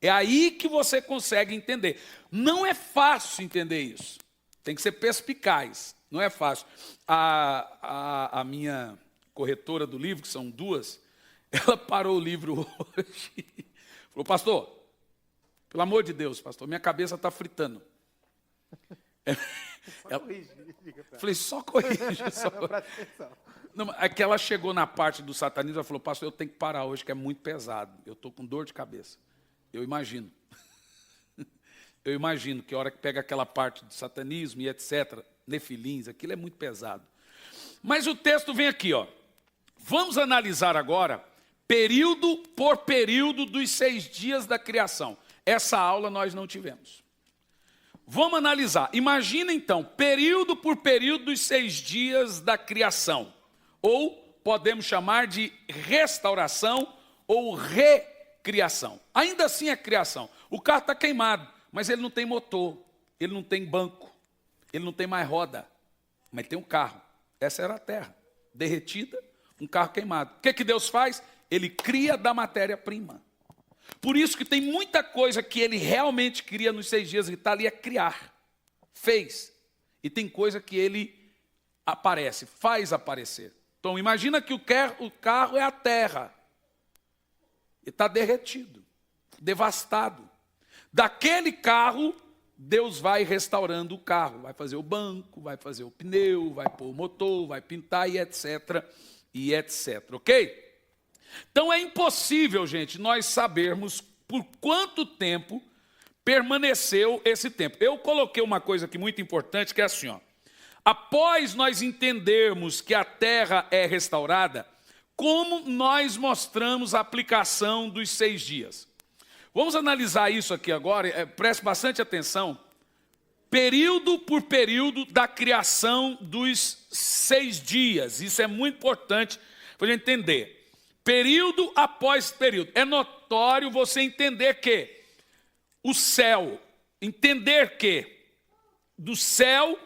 É aí que você consegue entender. Não é fácil entender isso. Tem que ser perspicaz. Não é fácil. A minha corretora do livro, que são 2, ela parou o livro hoje. Falou, pastor, pelo amor de Deus, pastor, minha cabeça está fritando. Falei, só corrige. Não, é que ela chegou na parte do satanismo, ela falou, pastor, eu tenho que parar hoje, que é muito pesado. Eu estou com dor de cabeça. Eu imagino. Eu imagino que a hora que pega aquela parte do satanismo e etc., nefilins, aquilo é muito pesado. Mas o texto vem aqui, ó. Vamos analisar agora, período por período dos 6 dias da criação. Essa aula nós não tivemos. Vamos analisar. Imagina então, período por período dos 6 dias da criação. Ou podemos chamar de restauração ou recriação. Ainda assim é criação. O carro está queimado, mas ele não tem motor, ele não tem banco, ele não tem mais roda, mas tem um carro. Essa era a terra, derretida, um carro queimado. O que Deus faz? Ele cria da matéria-prima. Por isso que tem muita coisa que ele realmente cria nos 6 dias, que está ali a criar, fez. E tem coisa que ele aparece, faz aparecer. Então imagina que o carro é a terra. E está derretido, devastado. Daquele carro, Deus vai restaurando o carro. Vai fazer o banco, vai fazer o pneu, vai pôr o motor, vai pintar e etc. E etc. Ok? Então é impossível, gente, nós sabermos por quanto tempo permaneceu esse tempo. Eu coloquei uma coisa aqui muito importante, que é assim, ó. Após nós entendermos que a terra é restaurada, como nós mostramos a aplicação dos 6 dias? Vamos analisar isso aqui agora, preste bastante atenção. período por período da criação dos 6 dias. Isso é muito importante para a gente entender. Período após período. É notório você entender que o céu, entender que do céu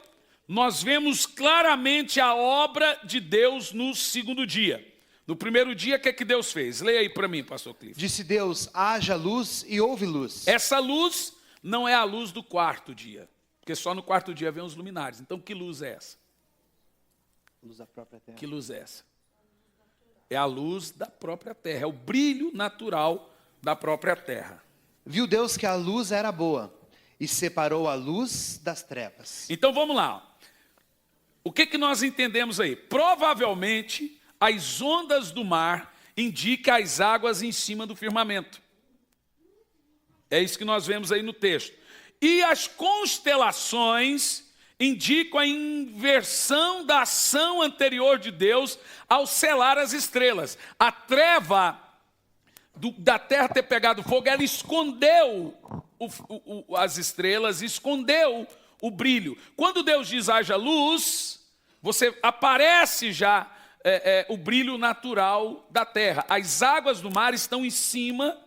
nós vemos claramente a obra de Deus no segundo dia. No primeiro dia, o que é que Deus fez? Leia aí para mim, pastor Cliff. Disse Deus, haja luz e houve luz. Essa luz não é a luz do quarto dia, porque só no quarto dia vem os luminares. Então, que luz é essa? Luz da própria terra. Que luz é essa? É a luz da própria terra, é o brilho natural da própria terra. Viu Deus que a luz era boa e separou a luz das trevas. Então, vamos lá. O que nós entendemos aí? Provavelmente, as ondas do mar indicam as águas em cima do firmamento. É isso que nós vemos aí no texto. E as constelações indicam a inversão da ação anterior de Deus ao selar as estrelas. A treva da terra ter pegado fogo, ela escondeu as estrelas, escondeu o brilho. Quando Deus diz haja luz, você aparece já o brilho natural da terra. As águas do mar estão em cima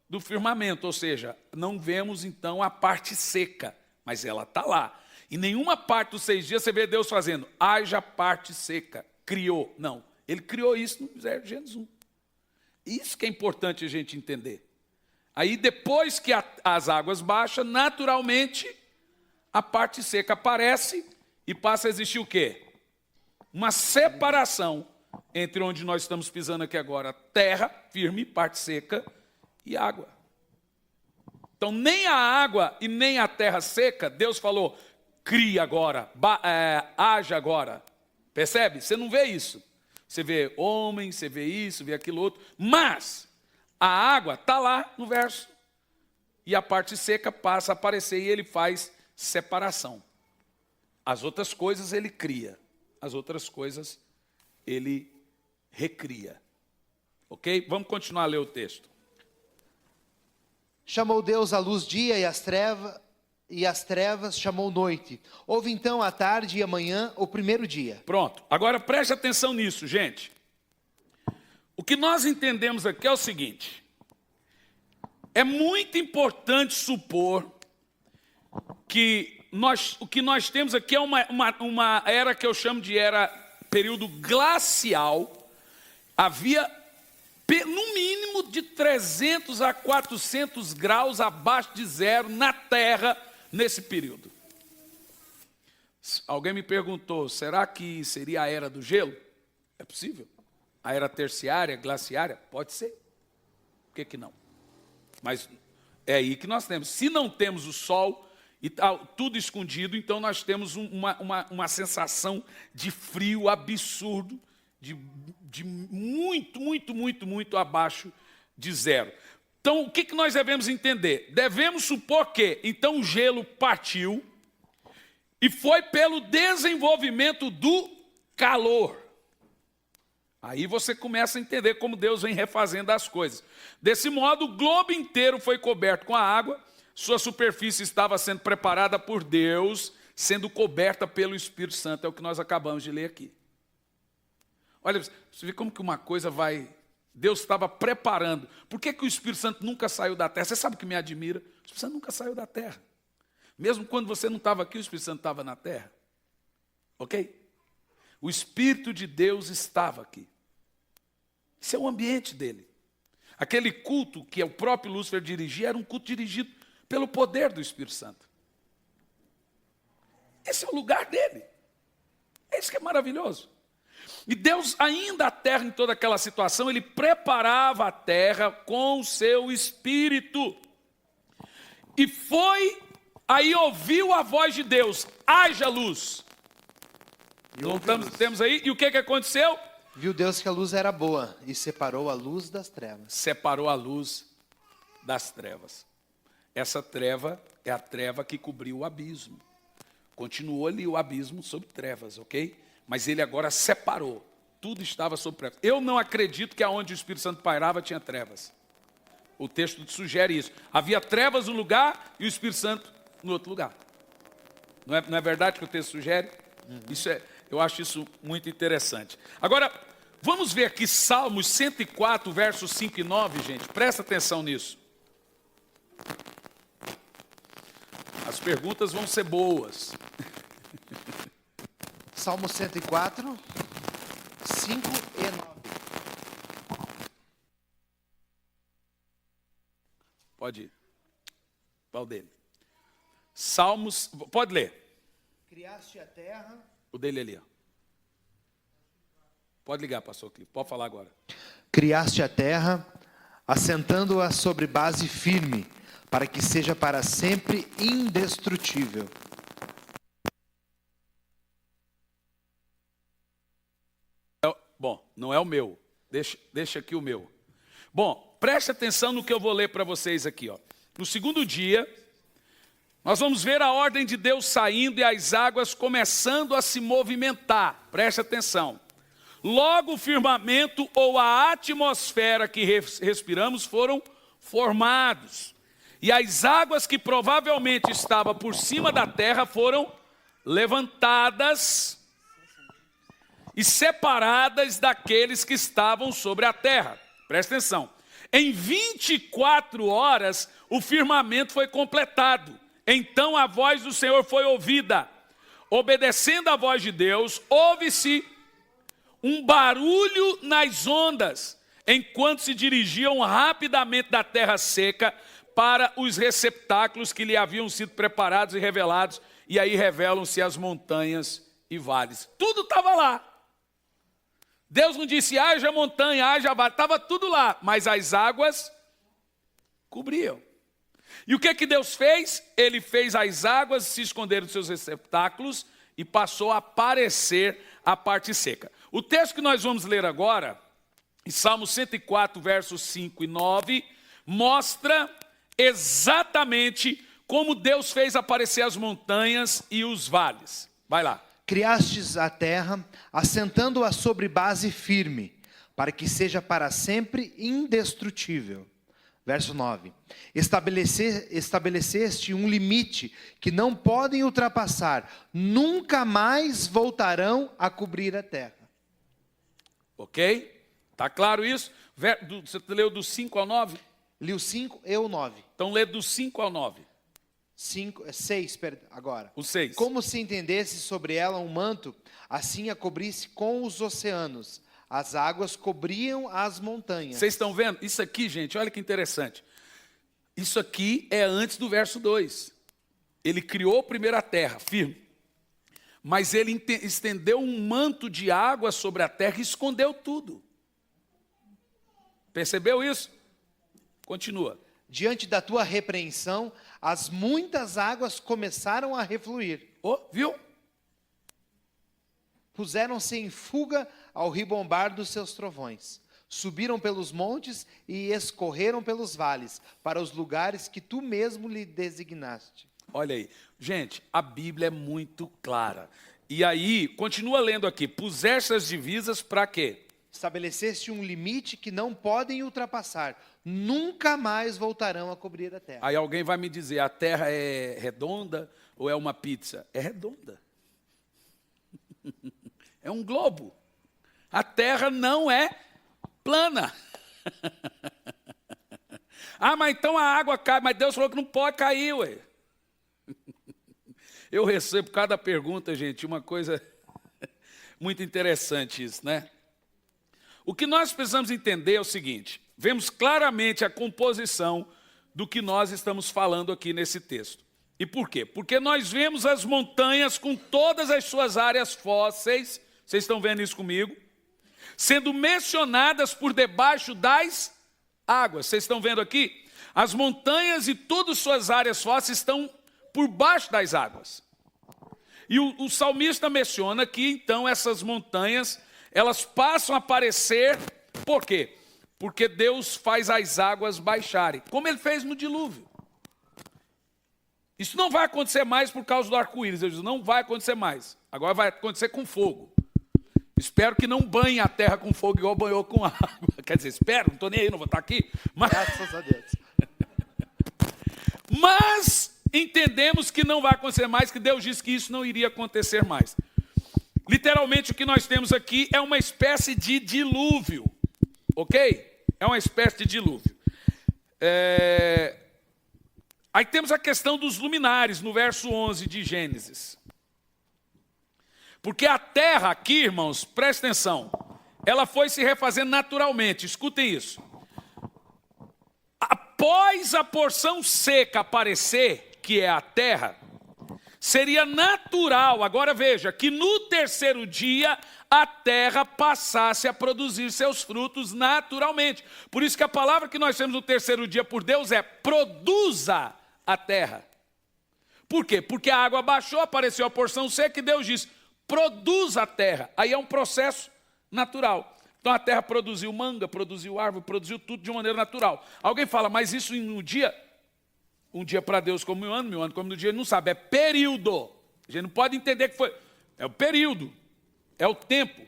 do firmamento, ou seja, não vemos então a parte seca, mas ela está lá. Em nenhuma parte dos 6 dias você vê Deus fazendo, haja parte seca, criou. Não, ele criou isso no Gênesis 1. Isso que é importante a gente entender. Aí depois que as águas baixam, naturalmente a parte seca aparece e passa a existir o quê? Uma separação entre onde nós estamos pisando aqui agora, terra firme, parte seca, e água. Então, nem a água e nem a terra seca, Deus falou, cria agora, haja agora. Percebe? Você não vê isso. Você vê homem, você vê isso, vê aquilo outro. Mas a água está lá no verso. E a parte seca passa a aparecer e ele faz separação. As outras coisas ele cria. As outras coisas ele recria. Ok? Vamos continuar a ler o texto. Chamou Deus a luz dia e as trevas chamou noite. Houve então a tarde e a manhã o primeiro dia. Pronto. Agora preste atenção nisso, gente. O que nós entendemos aqui é o seguinte. É muito importante supor que o que nós temos aqui é uma era que eu chamo de era período glacial. Havia no mínimo de 300 a 400 graus abaixo de zero na Terra nesse período. Alguém me perguntou, será que seria a era do gelo? É possível. A era terciária, glaciária? Pode ser. Por que não? Mas é aí que nós temos. Se não temos o sol e tal, tudo escondido, então nós temos uma sensação de frio absurdo, de muito abaixo de zero. Então, o que nós devemos entender? Devemos supor que, então, o gelo partiu e foi pelo desenvolvimento do calor. Aí você começa a entender como Deus vem refazendo as coisas. Desse modo, o globo inteiro foi coberto com a água, sua superfície estava sendo preparada por Deus, sendo coberta pelo Espírito Santo, é o que nós acabamos de ler aqui. Olha, você vê como que uma coisa vai... Deus estava preparando. Por que o Espírito Santo nunca saiu da terra? Você sabe o que me admira? O Espírito Santo nunca saiu da terra. Mesmo quando você não estava aqui, o Espírito Santo estava na terra. Ok? O Espírito de Deus estava aqui. Esse é o ambiente dele. Aquele culto que o próprio Lúcifer dirigia era um culto dirigido pelo poder do Espírito Santo. Esse é o lugar dele. É isso que é maravilhoso. E Deus, ainda a terra em toda aquela situação, ele preparava a terra com o seu Espírito. E foi, aí ouviu a voz de Deus, haja luz. Temos aí, e o que aconteceu? Viu Deus que a luz era boa e separou a luz das trevas. Separou a luz das trevas. Essa treva é a treva que cobriu o abismo. Continuou ali o abismo sob trevas, ok? Mas ele agora separou. Tudo estava sob trevas. Eu não acredito que aonde o Espírito Santo pairava tinha trevas. O texto sugere isso. Havia trevas no lugar e o Espírito Santo no outro lugar. Não é verdade que o texto sugere? Eu acho isso muito interessante. Agora, vamos ver aqui Salmos 104, versos 5 e 9, gente. Presta atenção nisso. As perguntas vão ser boas. Salmo 104, 5 e 9. Pode ir. Qual dele? Salmos, pode ler. Criaste a terra. O dele ali, ó. Pode ligar, pastor Clipe. Pode falar agora. Criaste a terra, assentando-a sobre base firme, para que seja para sempre indestrutível. Bom, não é o meu. Deixa aqui o meu. Bom, preste atenção no que eu vou ler para vocês aqui, ó. No segundo dia, nós vamos ver a ordem de Deus saindo e as águas começando a se movimentar. Preste atenção. Logo o firmamento ou a atmosfera que respiramos foram formados. E as águas que provavelmente estavam por cima da terra foram levantadas e separadas daqueles que estavam sobre a terra. Presta atenção. Em 24 horas, o firmamento foi completado. Então a voz do Senhor foi ouvida. Obedecendo à voz de Deus, houve-se um barulho nas ondas, enquanto se dirigiam rapidamente da terra seca para os receptáculos que lhe haviam sido preparados e revelados. E aí revelam-se as montanhas e vales. Tudo estava lá. Deus não disse, haja montanha, haja vale, estava tudo lá, mas as águas cobriam. E o que Deus fez? Ele fez as águas se esconderem dos seus receptáculos e passou a aparecer a parte seca. O texto que nós vamos ler agora, em Salmo 104, versos 5 e 9, mostra exatamente como Deus fez aparecer as montanhas e os vales. Vai lá. Criastes a terra, assentando-a sobre base firme, para que seja para sempre indestrutível. Verso 9. Estabeleceste um limite que não podem ultrapassar, nunca mais voltarão a cobrir a terra. Ok? Está claro isso? Você leu do 5 ao 9? Li o 5 e o 9. Então lê do 5 ao 9. 6, agora. O 6. Como se entendesse sobre ela um manto, assim a cobrisse com os oceanos. As águas cobriam as montanhas. Vocês estão vendo? Isso aqui, gente, olha que interessante. Isso aqui é antes do verso 2. Ele criou primeiro a terra, firme. Mas ele estendeu um manto de água sobre a terra e escondeu tudo. Percebeu isso? Continua. Diante da tua repreensão, as muitas águas começaram a refluir. Viu? Puseram-se em fuga ao ribombar dos seus trovões. Subiram pelos montes e escorreram pelos vales, para os lugares que tu mesmo lhe designaste. Olha aí. Gente, a Bíblia é muito clara. E aí, continua lendo aqui. Puseste as divisas para quê? Estabeleceste um limite que não podem ultrapassar. Nunca mais voltarão a cobrir a terra. Aí alguém vai me dizer, a terra é redonda ou é uma pizza? É redonda. É um globo. A terra não é plana. Ah, mas então a água cai. Mas Deus falou que não pode cair, ué. Eu recebo cada pergunta, gente, uma coisa muito interessante isso, né? O que nós precisamos entender é o seguinte, vemos claramente a composição do que nós estamos falando aqui nesse texto. E por quê? Porque nós vemos as montanhas com todas as suas áreas fósseis, vocês estão vendo isso comigo? Sendo mencionadas por debaixo das águas. Vocês estão vendo aqui? As montanhas e todas suas áreas fósseis estão por baixo das águas. E o salmista menciona que, então, essas montanhas, elas passam a aparecer, por quê? Porque Deus faz as águas baixarem, como Ele fez no dilúvio. Isso não vai acontecer mais por causa do arco-íris, eu digo, não vai acontecer mais. Agora vai acontecer com fogo. Espero que não banhe a terra com fogo igual banhou com água. Quer dizer, espero, não estou nem aí, não vou estar aqui. Graças a Deus. Mas entendemos que não vai acontecer mais, que Deus disse que isso não iria acontecer mais. Literalmente o que nós temos aqui é uma espécie de dilúvio, ok? É uma espécie de dilúvio. Aí temos a questão dos luminares, no verso 11 de Gênesis. Porque a terra aqui, irmãos, presta atenção, ela foi se refazendo naturalmente, escutem isso. Após a porção seca aparecer, que é a terra, seria natural, agora veja, que no terceiro dia a terra passasse a produzir seus frutos naturalmente. Por isso que a palavra que nós temos no terceiro dia por Deus é produza a terra. Por quê? Porque a água baixou, apareceu a porção seca e Deus diz, produza a terra. Aí é um processo natural. Então a terra produziu manga, produziu árvore, produziu tudo de uma maneira natural. Alguém fala, mas isso em um dia para Deus como 1 ano, 1 ano como no dia, ele não sabe, é período. A gente não pode entender que foi, é o período, é o tempo.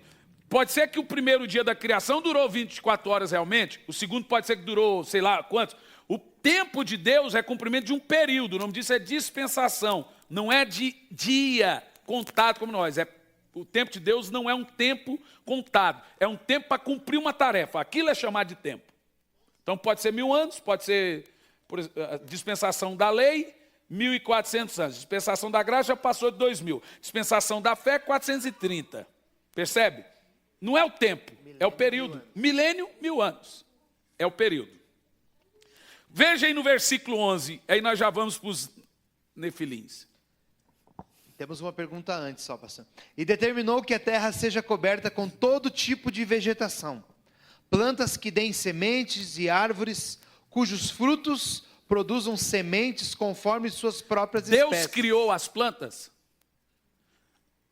Pode ser que o primeiro dia da criação durou 24 horas realmente, o segundo pode ser que durou sei lá quantos. O tempo de Deus é cumprimento de um período, o nome disso é dispensação, não é de dia contado como nós, o tempo de Deus não é um tempo contado, é um tempo para cumprir uma tarefa, aquilo é chamado de tempo. Então pode ser 1000 anos, pode ser por exemplo, a dispensação da lei, 1400 anos, dispensação da graça já passou de 2000, dispensação da fé, 430, percebe? Não é o tempo, é o período, milênio, 1000 anos, é o período. Veja aí no versículo 11, aí nós já vamos para os nefilins. Temos uma pergunta antes só, pastor. E determinou que a terra seja coberta com todo tipo de vegetação, plantas que deem sementes e árvores, cujos frutos produzam sementes conforme suas próprias espécies. Deus criou as plantas.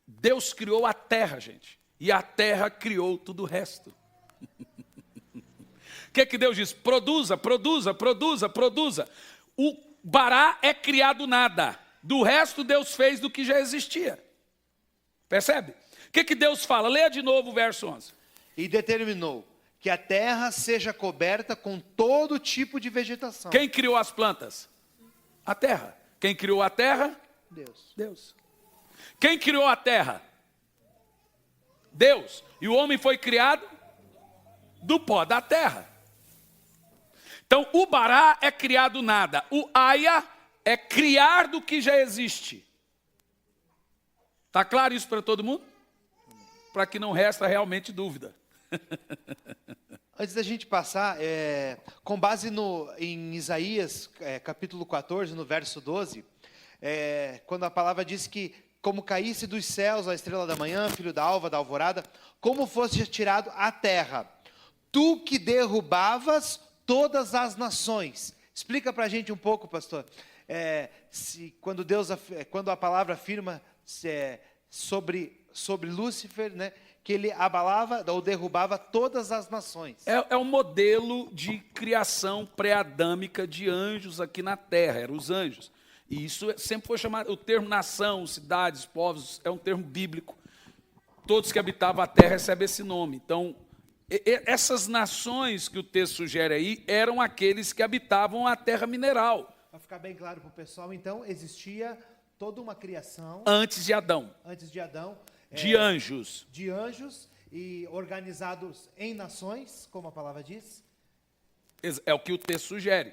Deus criou a terra, gente. E a terra criou tudo o resto. O que Deus diz? Produza, produza, produza, produza. O Bará é criado nada. Do resto, Deus fez do que já existia. Percebe? O que Deus fala? Leia de novo o verso 11. E determinou que a terra seja coberta com todo tipo de vegetação. Quem criou as plantas? A terra. Quem criou a terra? Deus. Deus. Quem criou a terra? Deus. E o homem foi criado do pó da terra. Então, o Bará é criado nada. O Aia é criar do que já existe. Está claro isso para todo mundo? Para que não resta realmente dúvida. Antes da gente passar, com base em Isaías, capítulo 14, no verso 12, quando a palavra diz que, como caísse dos céus a estrela da manhã, filho da alva, da alvorada, como fosse tirado a terra, tu que derrubavas todas as nações. Explica para a gente um pouco, pastor, quando a palavra afirma sobre Lúcifer, né, que ele abalava ou derrubava todas as nações. É um modelo de criação pré-adâmica de anjos aqui na terra, eram os anjos. E isso sempre foi chamado, o termo nação, cidades, povos, é um termo bíblico. Todos que habitavam a terra recebem esse nome. Então, essas nações que o texto sugere aí, eram aqueles que habitavam a terra mineral. Para ficar bem claro para o pessoal, então, existia toda uma criação... Antes de Adão. Antes de Adão. De anjos. De anjos e organizados em nações, como a palavra diz. É o que o texto sugere.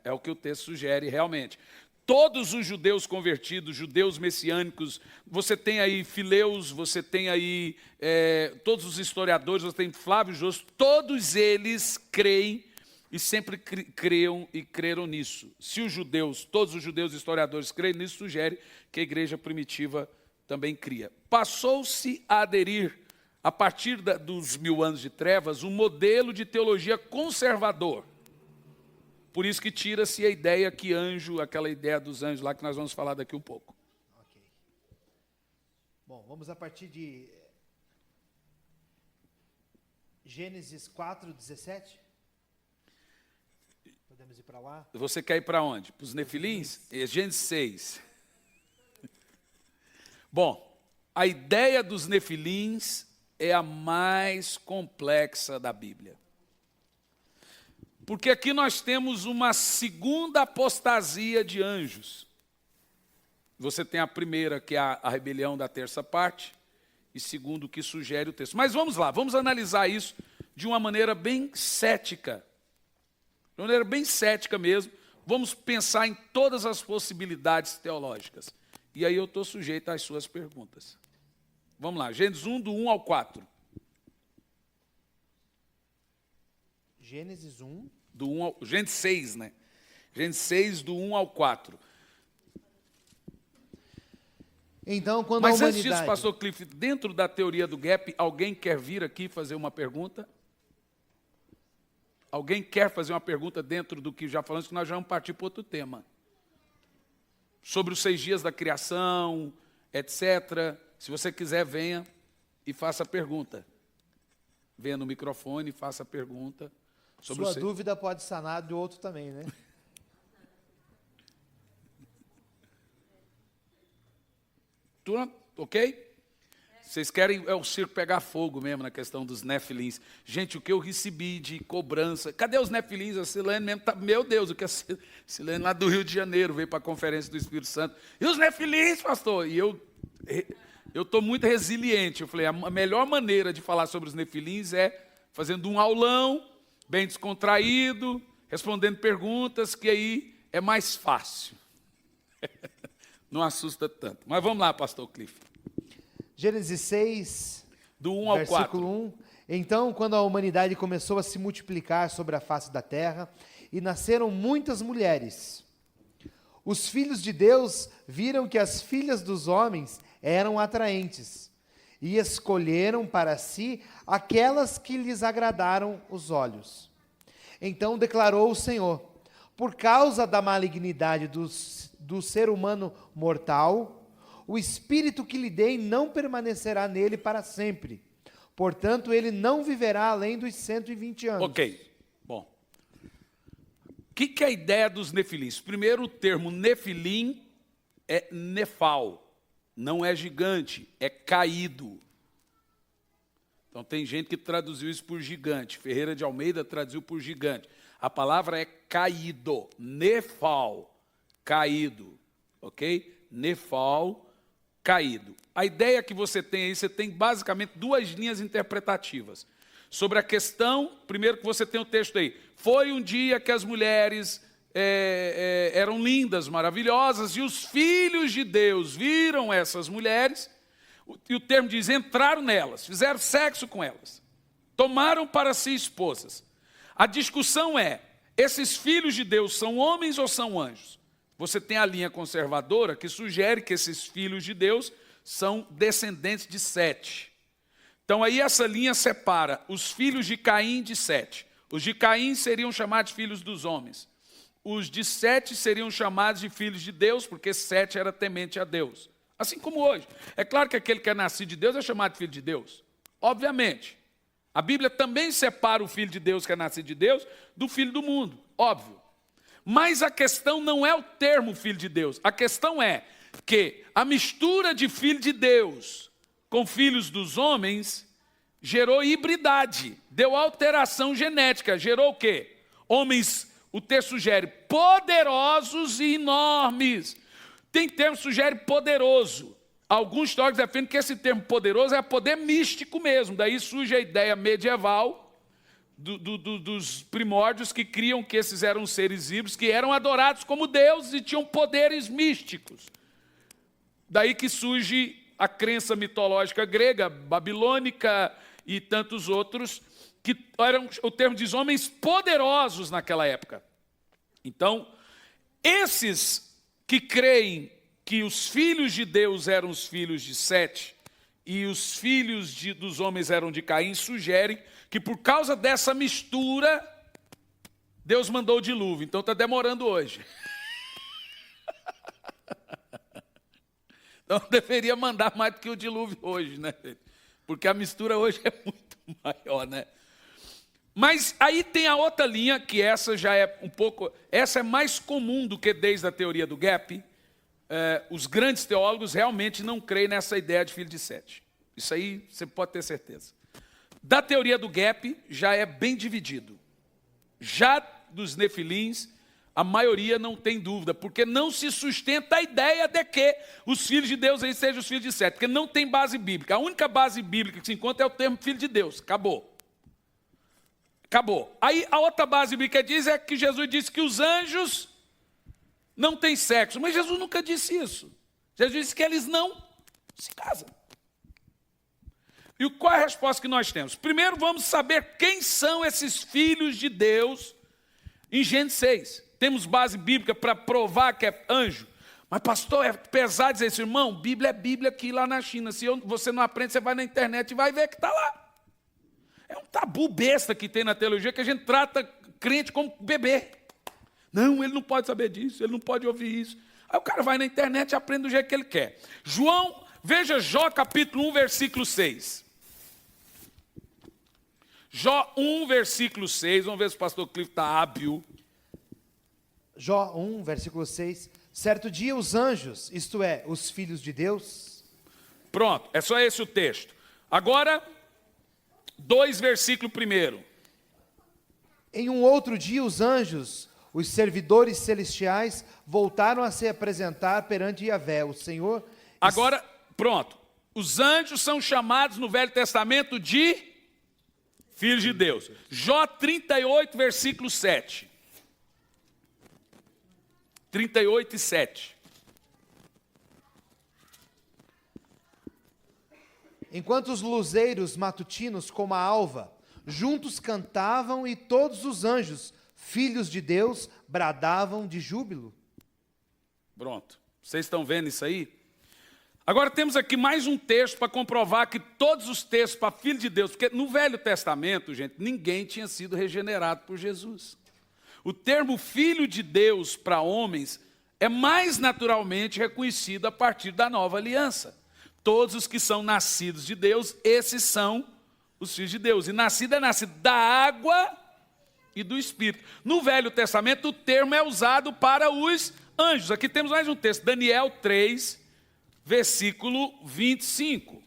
É o que o texto sugere realmente. Todos os judeus convertidos, judeus messiânicos, você tem aí Fileus, você tem aí todos os historiadores, você tem Flávio Josto, todos eles creem e sempre creram nisso. Se os judeus, todos os judeus historiadores creem nisso, sugere que a igreja primitiva também cria. Passou-se a aderir, a partir dos 1000 anos de trevas, um modelo de teologia conservador. Por isso que tira-se a ideia que anjo, aquela ideia dos anjos lá que nós vamos falar daqui um pouco. Ok. Bom, vamos a partir de Gênesis 4, 17. Podemos ir para lá? Você quer ir para onde? Para os nefilins? Gênesis 6. Bom, a ideia dos nefilins é a mais complexa da Bíblia. Porque aqui nós temos uma segunda apostasia de anjos. Você tem a primeira, que é a rebelião da terça parte, e segundo, o que sugere o texto. Mas vamos lá, vamos analisar isso de uma maneira bem cética. De uma maneira bem cética mesmo. Vamos pensar em todas as possibilidades teológicas. E aí eu estou sujeito às suas perguntas. Vamos lá, Gênesis 1, do 1 ao 4. Gênesis 1. Gênesis 6, né? Gênesis 6, do 1 ao 4. Então, quando Mas a antes humanidade... disso, pastor Cliff, dentro da teoria do gap, alguém quer vir aqui fazer uma pergunta? Alguém quer fazer uma pergunta dentro do que já falamos, que nós já vamos partir para outro tema? Sobre os 6 dias da criação, etc. Se você quiser, venha e faça a pergunta. Venha no microfone e faça a pergunta. Sobre Sua dúvida pode sanar do outro também, né? Ok? Vocês querem o circo pegar fogo mesmo na questão dos nefilins. Gente, o que eu recebi de cobrança. Cadê os nefilins? A Silene mesmo tá, meu Deus, o que a Silene lá do Rio de Janeiro veio para a conferência do Espírito Santo. E os nefilins, pastor? E eu estou muito resiliente. Eu falei, a melhor maneira de falar sobre os nefilins é fazendo um aulão, bem descontraído, respondendo perguntas, que aí é mais fácil. Não assusta tanto. Mas vamos lá, pastor Cliff. Gênesis 6, do 1 ao 4. versículo 1. Então, quando a humanidade começou a se multiplicar sobre a face da terra, e nasceram muitas mulheres, os filhos de Deus viram que as filhas dos homens eram atraentes, e escolheram para si aquelas que lhes agradaram os olhos. Então declarou o Senhor: por causa da malignidade do ser humano mortal, o espírito que lhe dei não permanecerá nele para sempre. Portanto, ele não viverá além dos 120 anos. Ok. Bom. O que é a ideia dos nefilins? Primeiro, o termo nefilim é nefal. Não é gigante, é caído. Então, tem gente que traduziu isso por gigante. Ferreira de Almeida traduziu por gigante. A palavra é caído. Nefal. Caído. Ok? Nefal. Caído. A ideia que você tem aí, você tem basicamente 2 linhas interpretativas. Sobre a questão, primeiro que você tem o texto aí. Foi um dia que as mulheres eram lindas, maravilhosas, e os filhos de Deus viram essas mulheres, e o termo diz, entraram nelas, fizeram sexo com elas, tomaram para si esposas. A discussão é, esses filhos de Deus são homens ou são anjos? Você tem a linha conservadora que sugere que esses filhos de Deus são descendentes de Sete. Então aí essa linha separa os filhos de Caim de Sete. Os de Caim seriam chamados de filhos dos homens. Os de Sete seriam chamados de filhos de Deus, porque Sete era temente a Deus. Assim como hoje. É claro que aquele que é nascido de Deus é chamado de filho de Deus. Obviamente. A Bíblia também separa o filho de Deus que é nascido de Deus do filho do mundo. Óbvio. Mas a questão não é o termo filho de Deus. A questão é que a mistura de filho de Deus com filhos dos homens gerou hibridade, deu alteração genética. Gerou o quê? Homens, o texto sugere, poderosos e enormes. Tem termo que sugere poderoso. Alguns teólogos defendem que esse termo poderoso é poder místico mesmo. Daí surge a ideia medieval dos primórdios que criam que esses eram seres vivos, que eram adorados como deuses e tinham poderes místicos. Daí que surge a crença mitológica grega, babilônica e tantos outros, que eram, o termo diz, homens poderosos naquela época. Então, esses que creem que os filhos de Deus eram os filhos de Sete e os filhos dos homens eram de Caim, sugerem que por causa dessa mistura, Deus mandou o dilúvio. Então está demorando hoje. Então deveria mandar mais do que o dilúvio hoje, né? Porque a mistura hoje é muito maior, né? Mas aí tem a outra linha, que essa já é um pouco... Essa é mais comum do que desde a teoria do gap. Os grandes teólogos realmente não creem nessa ideia de filho de Sete. Isso aí você pode ter certeza. Da teoria do gap já é bem dividido. Já dos nefilins, a maioria não tem dúvida, porque não se sustenta a ideia de que os filhos de Deus aí sejam os filhos de Sete, porque não tem base bíblica. A única base bíblica que se encontra é o termo filho de Deus. Acabou. Acabou. Aí a outra base bíblica diz é que Jesus disse que os anjos não têm sexo, mas Jesus nunca disse isso. Jesus disse que eles não se casam. E qual é a resposta que nós temos? Primeiro vamos saber quem são esses filhos de Deus em Gênesis 6. Temos base bíblica para provar que é anjo. Mas pastor, é pesado dizer isso, irmão, Bíblia é Bíblia aqui lá na China. Se você não aprende, você vai na internet e vai ver que está lá. É um tabu besta que tem na teologia, que a gente trata crente como bebê. Não, ele não pode saber disso, ele não pode ouvir isso. Aí o cara vai na internet e aprende do jeito que ele quer. Veja Jó capítulo 1, versículo 6. Jó 1, versículo 6. Vamos ver se o pastor Cliff está hábil. Jó 1, versículo 6. Certo dia os anjos, isto é, os filhos de Deus. Pronto, é só esse o texto. Agora, 2, versículo 1. Em um outro dia os anjos, os servidores celestiais, voltaram a se apresentar perante Yahvé, o Senhor. Agora, pronto. Os anjos são chamados no Velho Testamento de filhos de Deus. Jó 38, versículo 7. 38 e 7. Enquanto os luzeiros matutinos, como a alva, juntos cantavam e todos os anjos, filhos de Deus, bradavam de júbilo. Pronto. Vocês estão vendo isso aí? Agora temos aqui mais um texto para comprovar que todos os textos para filho de Deus, porque no Velho Testamento, gente, ninguém tinha sido regenerado por Jesus. O termo filho de Deus para homens é mais naturalmente reconhecido a partir da nova aliança. Todos os que são nascidos de Deus, esses são os filhos de Deus. E nascido é nascido da água e do Espírito. No Velho Testamento, o termo é usado para os anjos. Aqui temos mais um texto, Daniel 3, versículo 25.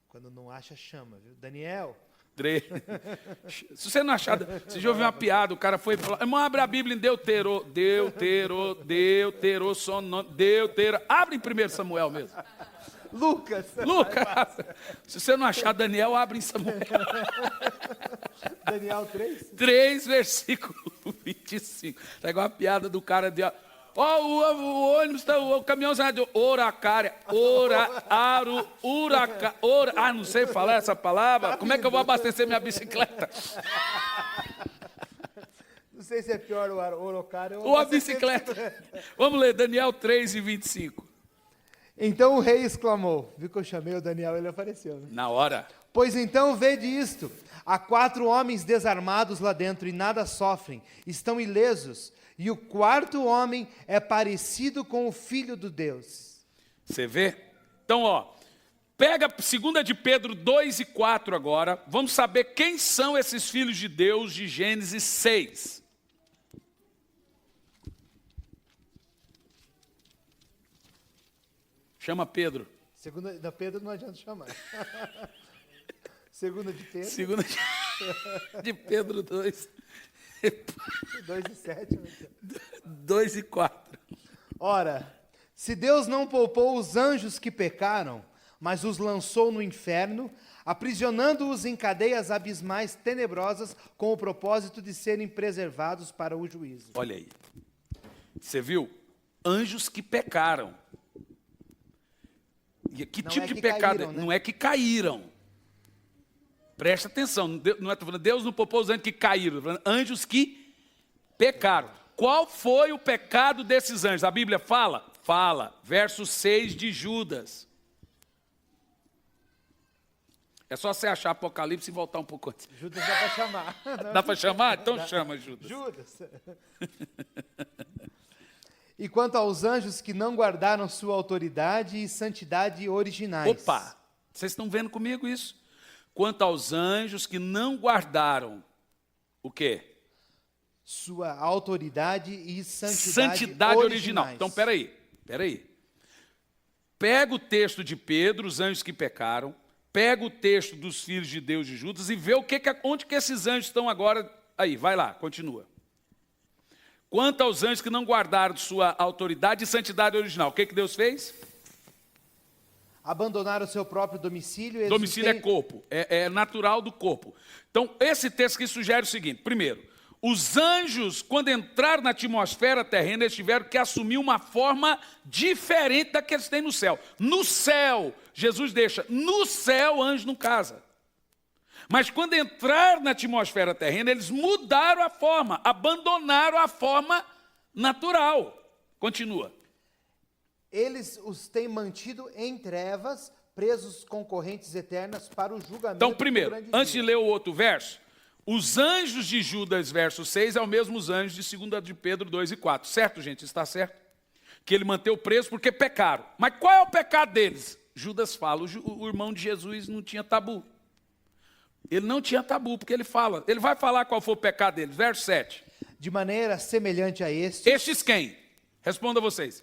Quando não acha, chama, viu? Daniel. 3. Se você não achar, você já ouviu uma piada, o cara foi falar, irmão, abre a Bíblia em Deutero, abre em 1 Samuel mesmo. Lucas. Se você não achar Daniel, abre em Samuel. Daniel 3? 3, versículo 25. Tá igual a piada do cara de... o ônibus, o caminhão sai de oracária, não sei falar essa palavra. Como é que eu vou abastecer minha bicicleta? Não sei se é pior o orocária ou a bicicleta. Vamos ler, Daniel 3 e 25. Então o rei exclamou, viu que eu chamei o Daniel, ele apareceu, né? Na hora. Pois então vede isto, há 4 homens desarmados lá dentro e nada sofrem, estão ilesos, e o 4º homem é parecido com o Filho do Deus. Você vê? Então, pega 2 de Pedro 2 e 4 agora, vamos saber quem são esses filhos de Deus de Gênesis 6. Chama Pedro. Da Pedro não adianta chamar. 2 de Pedro. 2 de Pedro 2. 2 e 7. 2 e 4. Ora, se Deus não poupou os anjos que pecaram, mas os lançou no inferno, aprisionando-os em cadeias abismais tenebrosas, com o propósito de serem preservados para o juízo. Olha aí. Você viu? Anjos que pecaram. E que tipo de pecado? Caíram, né? Não é que caíram. Presta atenção, não é falando, Deus não poupou os anjos que caíram, estou falando anjos que pecaram. Qual foi o pecado desses anjos? A Bíblia fala? Fala. Verso 6 de Judas. É só você achar Apocalipse e voltar um pouco antes. Judas dá para chamar. Dá para chamar? Então chama Judas. Judas. E quanto aos anjos que não guardaram sua autoridade e santidade originais. Opa, vocês estão vendo comigo isso? Quanto aos anjos que não guardaram o quê? Sua autoridade e santidade original. Então, peraí. Pega o texto de Pedro, os anjos que pecaram, pega o texto dos filhos de Deus de Judas e vê onde que esses anjos estão agora. Aí, vai lá, continua. Quanto aos anjos que não guardaram sua autoridade e santidade original, o que Deus fez? Abandonaram o seu próprio domicílio. Domicílio é corpo, é natural do corpo. Então, esse texto aqui sugere o seguinte: primeiro, os anjos, quando entraram na atmosfera terrena, eles tiveram que assumir uma forma diferente da que eles têm no céu. No céu, Jesus deixa, no céu anjo não casa. Mas quando entraram na atmosfera terrena, eles mudaram a forma, abandonaram a forma natural. Continua. Eles os têm mantido em trevas, presos concorrentes eternas para o julgamento. Então, primeiro, do grande antes dia. de ler o outro verso, os anjos de Judas, verso 6, é o mesmo os anjos de 2 de Pedro 2 e 4. Certo, gente? Está certo? Que ele manteve preso porque pecaram. Mas qual é o pecado deles? Judas fala, o irmão de Jesus não tinha tabu. Ele não tinha tabu, porque ele fala. Ele vai falar qual foi o pecado deles. Verso 7. De maneira semelhante a este. Estes quem? Responda vocês.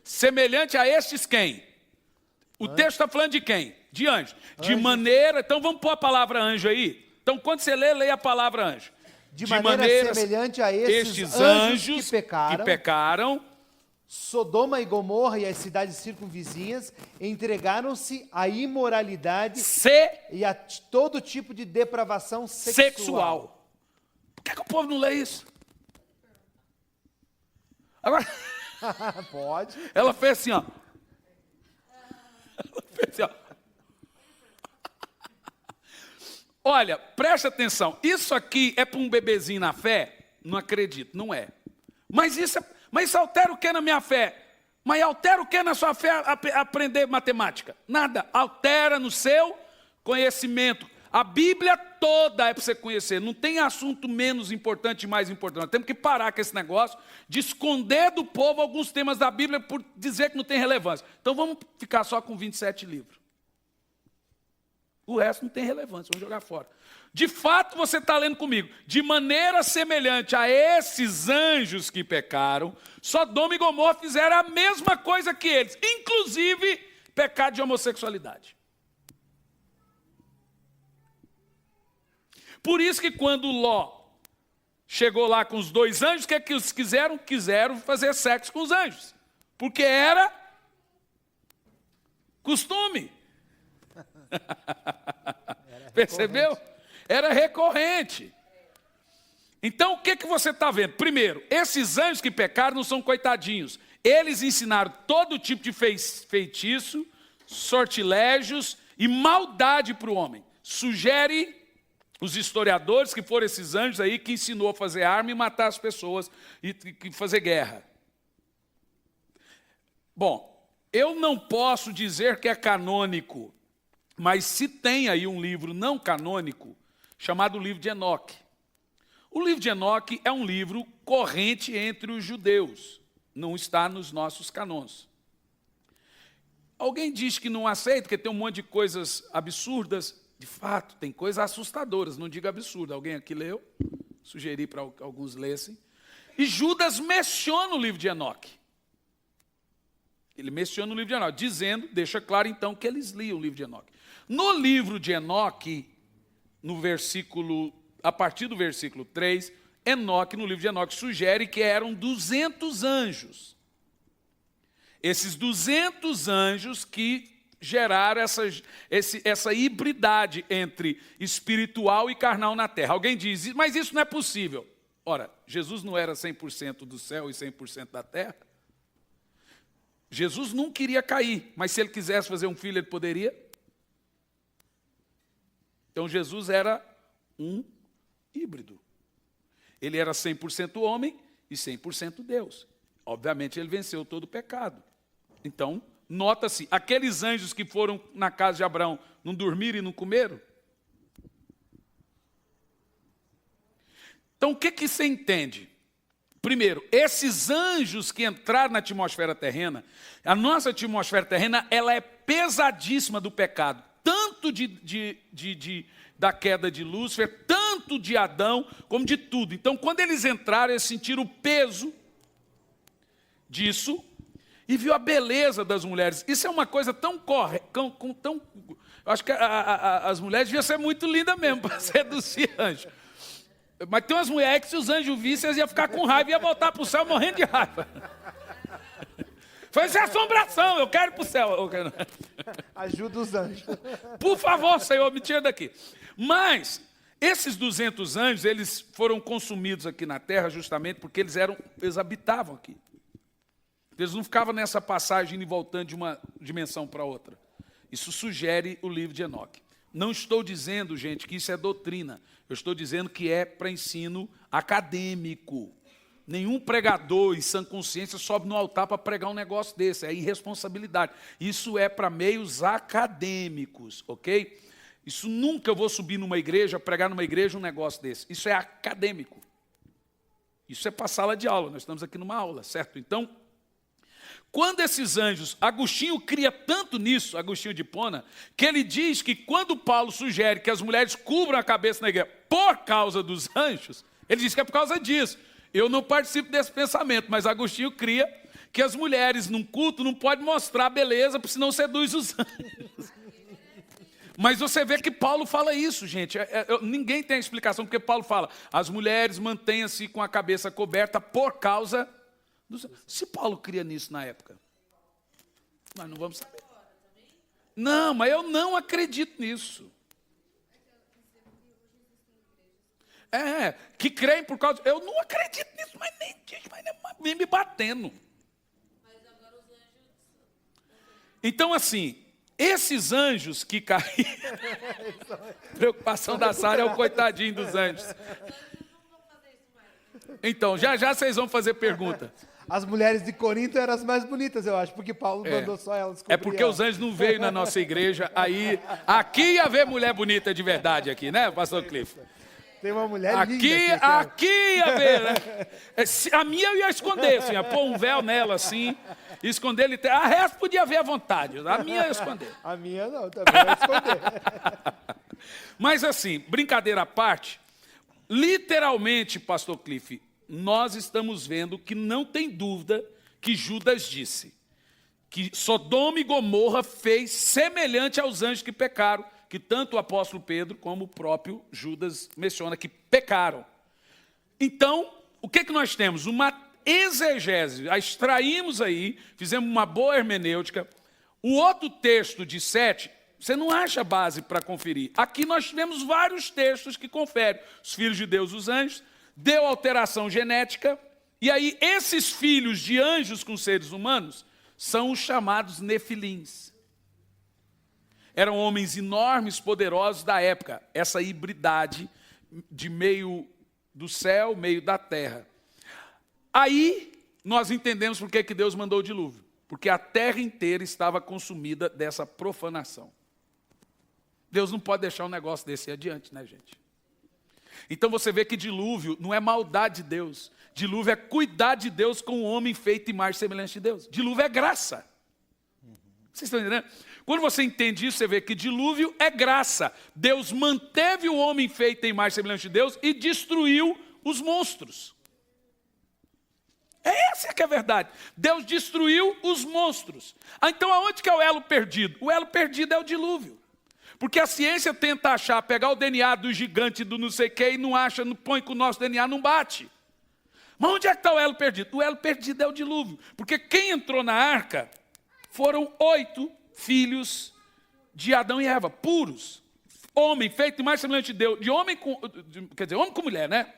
Semelhante a estes quem? O texto está falando de quem? De anjo. De maneira... Então vamos pôr a palavra anjo aí. Então quando você lê, leia a palavra anjo. De maneira semelhante a estes anjos que pecaram. Sodoma e Gomorra e as cidades circunvizinhas entregaram-se à imoralidade e a todo tipo de depravação sexual. Por que o povo não lê isso? Agora, Pode. ela fez assim, ó. Ela fez assim, ó. Olha, preste atenção. Isso aqui é para um bebezinho na fé? Não acredito, não é. Mas isso altera o que na minha fé? Mas altera o que na sua fé aprender matemática? Nada. Altera no seu conhecimento. A Bíblia toda é para você conhecer. Não tem assunto menos importante e mais importante. Nós temos que parar com esse negócio de esconder do povo alguns temas da Bíblia por dizer que não tem relevância. Então vamos ficar só com 27 livros. O resto não tem relevância, vamos jogar fora. De fato, você está lendo comigo. De maneira semelhante a esses anjos que pecaram, Sodoma e Gomorra fizeram a mesma coisa que eles, inclusive pecado de homossexualidade. Por isso que quando Ló chegou lá com os dois anjos, o que é que eles quiseram? Quiseram fazer sexo com os anjos. Porque era costume. Percebeu? Era recorrente. Então, o que você está vendo? Primeiro, esses anjos que pecaram não são coitadinhos. Eles ensinaram todo tipo de feitiço, sortilégios e maldade para o homem. Sugere os historiadores que foram esses anjos aí que ensinou a fazer arma e matar as pessoas e fazer guerra. Bom, eu não posso dizer que é canônico, mas se tem aí um livro não canônico, chamado Livro de Enoque. O Livro de Enoque é um livro corrente entre os judeus, não está nos nossos canons. Alguém diz que não aceita, que tem um monte de coisas absurdas. De fato, tem coisas assustadoras, não digo absurdo. Alguém aqui leu? Sugeri para alguns lessem. E Judas menciona o Livro de Enoque. Ele menciona o Livro de Enoque, dizendo, deixa claro então que eles liam o Livro de Enoque. No Livro de Enoque, a partir do versículo 3, Enoque, no Livro de Enoque, sugere que eram 200 anjos. Esses 200 anjos que geraram essa hibridade entre espiritual e carnal na terra. Alguém diz, mas isso não é possível. Ora, Jesus não era 100% do céu e 100% da terra? Jesus não queria cair, mas se ele quisesse fazer um filho, ele poderia? Então Jesus era um híbrido. Ele era 100% homem e 100% Deus. Obviamente ele venceu todo o pecado. Então, nota-se, aqueles anjos que foram na casa de Abraão, não dormiram e não comeram? Então, o que você entende? Primeiro, esses anjos que entraram na atmosfera terrena, a nossa atmosfera terrena, ela é pesadíssima do pecado, tanto da queda de Lúcifer, tanto de Adão, como de tudo. Então, quando eles entraram, eles sentiram o peso disso, e viu a beleza das mulheres. Isso é uma coisa tão tão eu acho que as mulheres deviam ser muito lindas mesmo para seduzir anjo. Mas tem umas mulheres que se os anjos vissem, eles iam ficar com raiva e iam voltar para o céu morrendo de raiva. Foi essa assombração, eu quero ir para o céu. Ajuda os anjos. Por favor, Senhor, me tira daqui. Mas esses 200 anjos, eles foram consumidos aqui na terra justamente porque eles habitavam aqui. Eles não ficavam nessa passagem e voltando de uma dimensão para outra. Isso sugere o livro de Enoque. Não estou dizendo, gente, que isso é doutrina. Eu estou dizendo que é para ensino acadêmico. Nenhum pregador em sã consciência sobe no altar para pregar um negócio desse. É irresponsabilidade. Isso é para meios acadêmicos, ok? Isso nunca eu vou subir numa igreja, pregar numa igreja um negócio desse. Isso é acadêmico. Isso é para sala de aula. Nós estamos aqui numa aula, certo? Então, quando esses anjos, Agostinho cria tanto nisso, Agostinho de Hipona, que ele diz que quando Paulo sugere que as mulheres cubram a cabeça na igreja por causa dos anjos, ele diz que é por causa disso. Eu não participo desse pensamento, mas Agostinho cria que as mulheres num culto não podem mostrar beleza, porque senão seduz os anjos. Mas você vê que Paulo fala isso, gente. Ninguém tem a explicação, porque Paulo fala, as mulheres mantenham-se com a cabeça coberta por causa dos anjos. Se Paulo cria nisso na época, nós não vamos saber. Não, mas eu não acredito nisso. Que creem por causa... Eu não acredito nisso, mas nem me batendo. Então, assim, esses anjos que caíram... Preocupação da Sara é o coitadinho dos anjos. Então, já vocês vão fazer pergunta. As mulheres de Corinto eram as mais bonitas, eu acho, porque Paulo mandou só elas descobrir. É porque os anjos não veio na nossa igreja, aí... Aqui ia ver mulher bonita de verdade aqui, né, pastor Cliff? Tem uma mulher linda aqui ia ver, né? A minha eu ia esconder, assim, ia pôr um véu nela, assim, esconder ele. A resto podia ver à vontade, a minha eu ia esconder. A minha não, também ia esconder. Mas assim, brincadeira à parte, literalmente, pastor Cliff, nós estamos vendo que não tem dúvida que Judas disse que Sodoma e Gomorra fez semelhante aos anjos que pecaram, que tanto o apóstolo Pedro como o próprio Judas menciona que pecaram. Então, o que nós temos? Uma exegese, a extraímos aí, fizemos uma boa hermenêutica. O outro texto de 7, você não acha base para conferir. Aqui nós tivemos vários textos que conferem. Os filhos de Deus, os anjos, deu alteração genética, e aí esses filhos de anjos com seres humanos são os chamados nefilins. Eram homens enormes, poderosos da época, essa hibridade de meio do céu, meio da terra. Aí nós entendemos por que Deus mandou o dilúvio, porque a terra inteira estava consumida dessa profanação. Deus não pode deixar um negócio desse adiante, né, gente? Então você vê que dilúvio não é maldade de Deus. Dilúvio é cuidar de Deus com o homem feito imagem e semelhança de Deus. Dilúvio é graça. Vocês estão entendendo? Quando você entende isso, você vê que dilúvio é graça. Deus manteve o homem feito em imagem e semelhança de Deus e destruiu os monstros. Essa é que é a verdade. Deus destruiu os monstros. Então aonde que é o elo perdido? O elo perdido é o dilúvio. Porque a ciência tenta achar, pegar o DNA do gigante do não sei o que e não acha, não põe com o nosso DNA, não bate. Mas onde é que está o elo perdido? O elo perdido é o dilúvio. Porque quem entrou na arca foram 8 filhos de Adão e Eva, puros. Homem feito mais semelhante de Deus. Homem com mulher, né?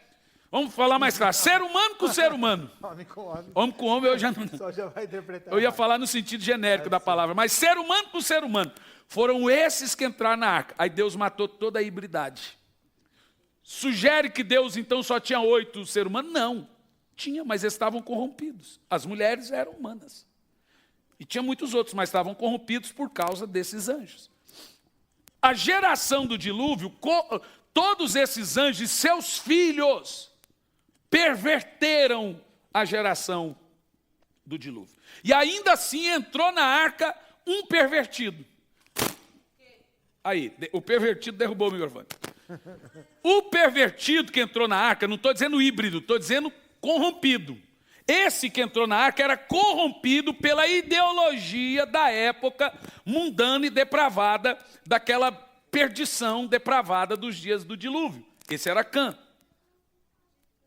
Vamos falar mais claro. Ser humano com ser humano. Homem com homem. Homem com homem eu já não... Só já vai interpretar. Eu ia falar no sentido genérico da palavra. Mas ser humano com ser humano. Foram esses que entraram na arca. Aí Deus matou toda a hibridade. Sugere que Deus então só tinha 8 seres humanos? Não. Tinha, mas eles estavam corrompidos. As mulheres eram humanas. E tinha muitos outros, mas estavam corrompidos por causa desses anjos. A geração do dilúvio, todos esses anjos e seus filhos perverteram a geração do dilúvio. E ainda assim entrou na arca um pervertido. Aí, o pervertido derrubou o microfone. O pervertido que entrou na arca, não estou dizendo híbrido, estou dizendo corrompido. Esse que entrou na arca era corrompido pela ideologia da época mundana e depravada, daquela perdição depravada dos dias do dilúvio. Esse era Cã.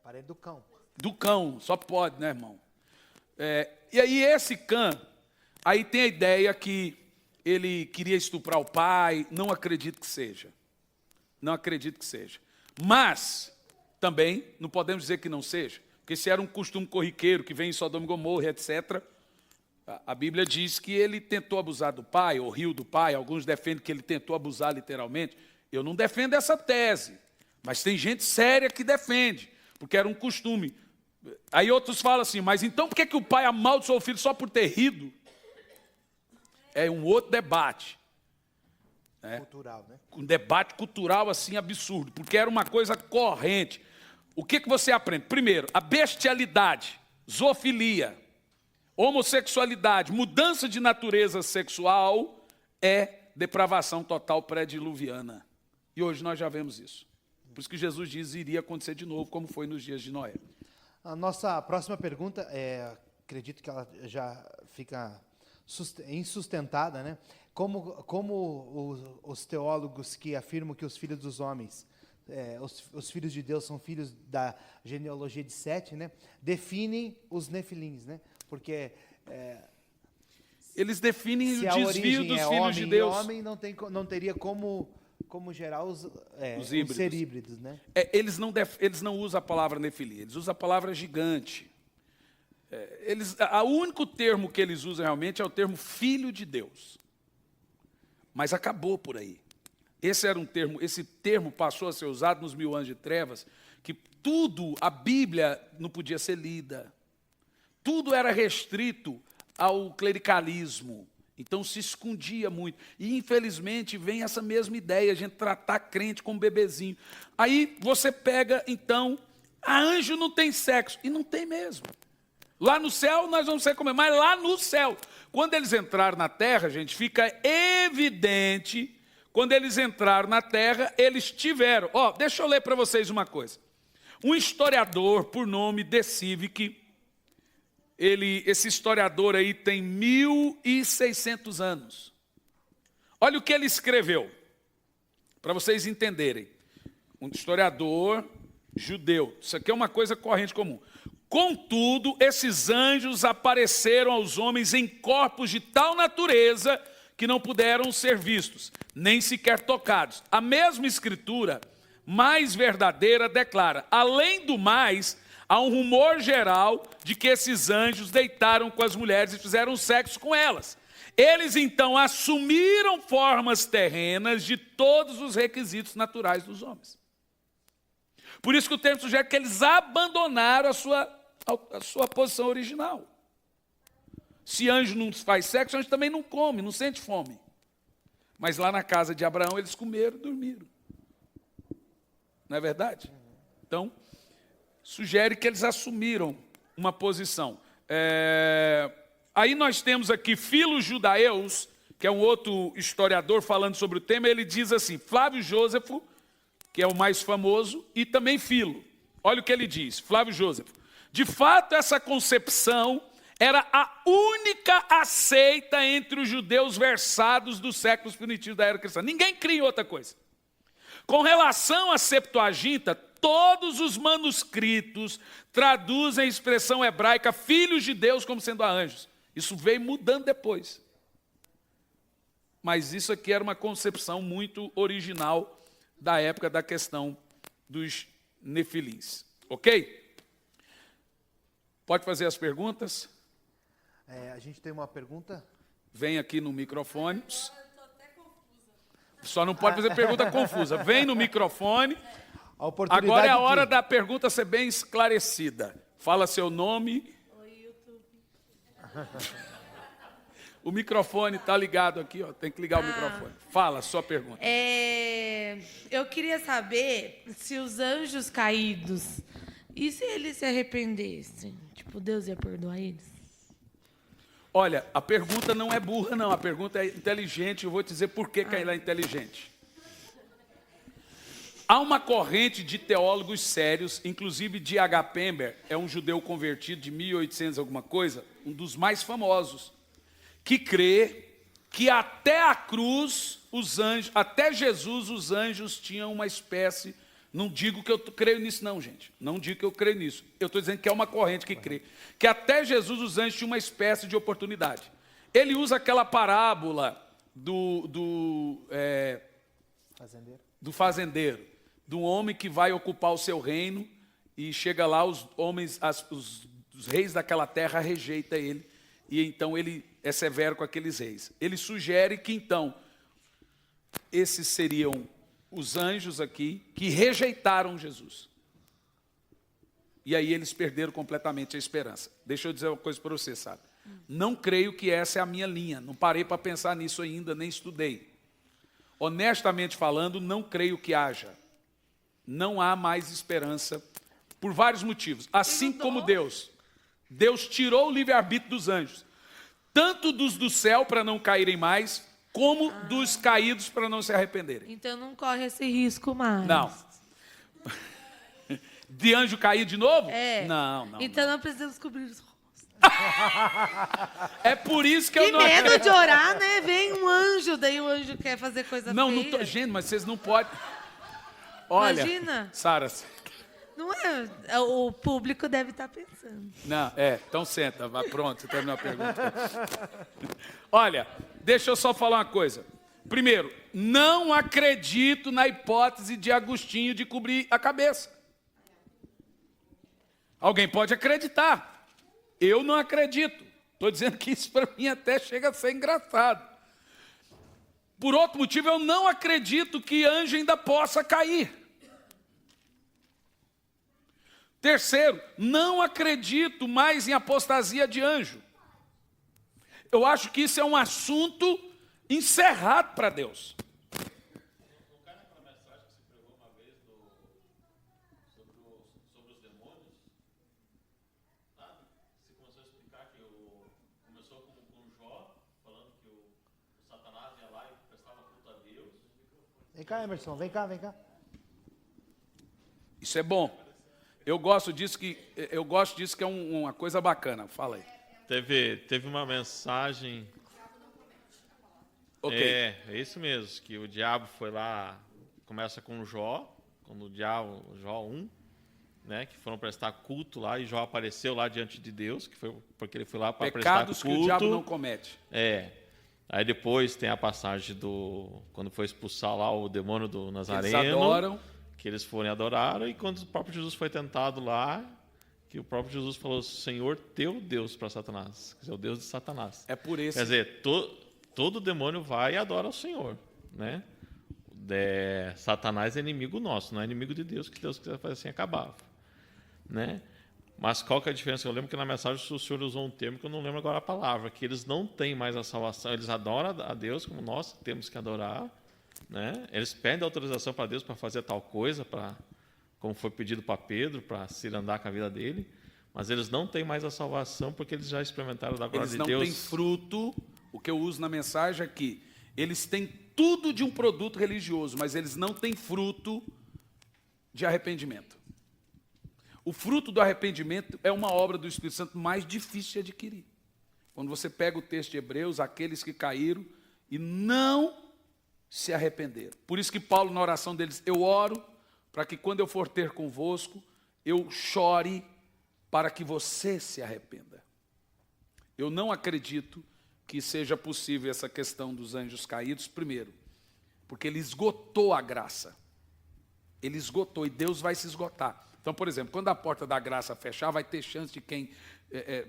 Parente do cão. Do cão, só pode, né, irmão? E aí esse Cã, aí tem a ideia que ele queria estuprar o pai, não acredito que seja. Não acredito que seja. Mas, também, não podemos dizer que não seja, porque se era um costume corriqueiro que vem em Sodoma e Gomorra, etc., a Bíblia diz que ele tentou abusar do pai, ou riu do pai, alguns defendem que ele tentou abusar literalmente. Eu não defendo essa tese, mas tem gente séria que defende, porque era um costume. Aí outros falam assim, mas então por que o pai amaldiçoou o filho só por ter rido? É um outro debate. Cultural, né? Um debate cultural assim absurdo, porque era uma coisa corrente. O que você aprende? Primeiro, a bestialidade, zoofilia, homossexualidade, mudança de natureza sexual é depravação total pré-diluviana. E hoje nós já vemos isso. Por isso que Jesus diz que iria acontecer de novo, como foi nos dias de Noé. A nossa próxima pergunta, acredito que ela já fica insustentada, né? Como os teólogos que afirmam que os filhos dos homens, os filhos de Deus são filhos da genealogia de Sete, né? Definem os nefilins, né? Porque eles definem o se a desvio origem dos é filhos homem de e Deus. homem, não teria como gerar os híbridos. ser híbridos, né? Eles não usam a palavra nefilim, eles usam a palavra gigante. O único termo que eles usam realmente é o termo filho de Deus. Mas acabou por aí. Esse termo passou a ser usado nos 1000 anos de trevas, que tudo, a Bíblia não podia ser lida. Tudo era restrito ao clericalismo. Então se escondia muito. E infelizmente vem essa mesma ideia, a gente tratar crente como bebezinho. Aí você pega, então, anjo não tem sexo. E não tem mesmo. Lá no céu nós vamos ser como, mas lá no céu, quando eles entraram na terra, gente, fica evidente, quando eles entraram na terra, eles tiveram. Deixa eu ler para vocês uma coisa. Um historiador por nome De Civic, esse historiador aí tem 1600 anos. Olha o que ele escreveu, para vocês entenderem. Um historiador judeu. Isso aqui é uma coisa corrente comum. Contudo, esses anjos apareceram aos homens em corpos de tal natureza que não puderam ser vistos, nem sequer tocados. A mesma escritura, mais verdadeira, declara: além do mais, há um rumor geral de que esses anjos deitaram com as mulheres e fizeram sexo com elas. Eles, então, assumiram formas terrenas de todos os requisitos naturais dos homens. Por isso que o termo sugere que eles abandonaram a sua posição original. Se anjo não faz sexo, anjo também não come, não sente fome. Mas lá na casa de Abraão eles comeram e dormiram. Não é verdade? Então, sugere que eles assumiram uma posição. Aí nós temos aqui Filo Judaeus, que é um outro historiador falando sobre o tema. Ele diz assim, Flávio Jósefo, que é o mais famoso, e também Filo. Olha o que ele diz, Flávio Jósefo. De fato, essa concepção era a única aceita entre os judeus versados dos séculos primitivos da era cristã. Ninguém cria em outra coisa. Com relação à Septuaginta, todos os manuscritos traduzem a expressão hebraica filhos de Deus como sendo anjos. Isso veio mudando depois. Mas isso aqui era uma concepção muito original da época da questão dos nefilins. Ok? Pode fazer as perguntas? A gente tem uma pergunta. Vem aqui no microfone. Só não pode fazer pergunta confusa. Vem no microfone. Agora é a hora da pergunta ser bem esclarecida. Fala seu nome. Oi, YouTube. O microfone está ligado aqui, ó. Tem que ligar o microfone. Fala, sua pergunta. Eu queria saber se os anjos caídos, e se eles se arrependessem? Tipo, Deus ia perdoar eles? Olha, a pergunta não é burra, não. A pergunta é inteligente. Eu vou te dizer por que ela é inteligente. Há uma corrente de teólogos sérios, inclusive de H. Pember, é um judeu convertido de 1800 alguma coisa, um dos mais famosos, que crê que até a cruz, os anjos, até Jesus, os anjos tinham uma espécie. Não digo que eu creio nisso, não, gente. Não digo que eu creio nisso. Eu estou dizendo que é uma corrente que crê. Que até Jesus, os anjos tinham uma espécie de oportunidade. Ele usa aquela parábola do fazendeiro, do homem que vai ocupar o seu reino e chega lá, os homens, os reis daquela terra rejeitam ele. E então ele é severo com aqueles reis. Ele sugere que então, esses seriam os anjos aqui que rejeitaram Jesus. E aí eles perderam completamente a esperança. Deixa eu dizer uma coisa para você, sabe? Não creio que essa é a minha linha. Não parei para pensar nisso ainda, nem estudei. Honestamente falando, não creio que haja. Não há mais esperança por vários motivos. Assim como Deus tirou o livre-arbítrio dos anjos. Tanto dos do céu para não caírem mais, como dos caídos para não se arrependerem. Então não corre esse risco mais. Não. De anjo cair de novo? É. Não. Então não precisamos cobrir os rostos. É por isso que Que eu não medo acredito. de orar, né? Vem um anjo, daí o anjo quer fazer coisa feia. Gente, mas vocês não podem. Olha, Imagina. Sara, Não é? O público deve estar pensando. não, então senta, vai, pronto, você terminou a pergunta. Olha, deixa eu só falar uma coisa. Primeiro, não acredito na hipótese de Agostinho de cobrir a cabeça. Alguém pode acreditar. Eu não acredito. Estou dizendo que isso para mim até chega a ser engraçado. Por outro motivo, eu não acredito que anjo ainda possa cair. Terceiro, não acredito mais em apostasia de anjo. Eu acho que isso é um assunto encerrado para Deus. Não cai naquela mensagem que você pregou uma vez sobre os demônios? Sabe? Você começou a explicar que começou com Jó, falando que o Satanás ia lá e prestava culto a Deus. Vem cá, Emerson, vem cá. Isso é bom. Eu gosto disso que é uma coisa bacana. Fala aí. Teve uma mensagem. Ok. É isso mesmo, que o diabo foi lá, começa com Jó, quando o diabo, Jó 1, né, que foram prestar culto lá, e Jó apareceu lá diante de Deus, que foi porque ele foi lá para prestar Pecados culto. que o diabo não comete. Aí depois tem a passagem quando foi expulsar lá o demônio do Nazareno. Eles adoram. Que eles foram e adoraram, e quando o próprio Jesus foi tentado lá, que o próprio Jesus falou, Senhor teu Deus, para Satanás, quer dizer, o Deus de Satanás. É por isso. Quer dizer, todo demônio vai e adora o Senhor, né? Satanás é inimigo nosso, não é inimigo de Deus, que Deus quiser fazer assim, acabava, né? Mas qual que é a diferença? Eu lembro que na mensagem o Senhor usou um termo que eu não lembro agora a palavra, que eles não têm mais a salvação, eles adoram a Deus como nós temos que adorar, né? Eles pedem autorização para Deus para fazer tal coisa, como foi pedido para Pedro, para se andar com a vida dele, mas eles não têm mais a salvação porque eles já experimentaram da glória de Deus. Eles não têm fruto. O que eu uso na mensagem aqui, eles têm tudo de um produto religioso, mas eles não têm fruto de arrependimento. O fruto do arrependimento é uma obra do Espírito Santo mais difícil de adquirir. Quando você pega o texto de Hebreus, aqueles que caíram e não se arrependeram. Por isso que Paulo, na oração deles, eu oro para que quando eu for ter convosco, eu chore para que você se arrependa. Eu não acredito que seja possível essa questão dos anjos caídos, primeiro, porque ele esgotou a graça. Ele esgotou e Deus vai se esgotar. Então, por exemplo, quando a porta da graça fechar, vai ter chance de quem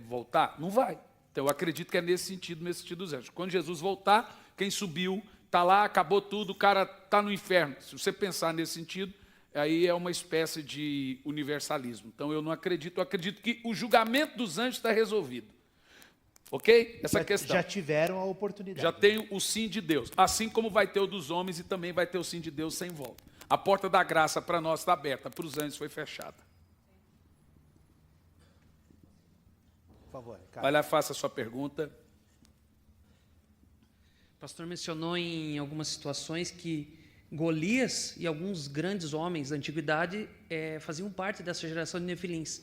voltar? Não vai. Então, eu acredito que é nesse sentido dos anjos. Quando Jesus voltar, quem subiu está lá, acabou tudo, o cara está no inferno. Se você pensar nesse sentido, aí é uma espécie de universalismo. Então, eu não acredito, eu acredito que o julgamento dos anjos está resolvido. Ok? Essa questão. Já tiveram a oportunidade. Já tem o sim de Deus. Assim como vai ter o dos homens e também vai ter o sim de Deus sem volta. A porta da graça para nós está aberta, para os anjos foi fechada. Por favor, cara. Vai lá, faça a sua pergunta. O pastor mencionou em algumas situações que Golias e alguns grandes homens da antiguidade faziam parte dessa geração de nefilins.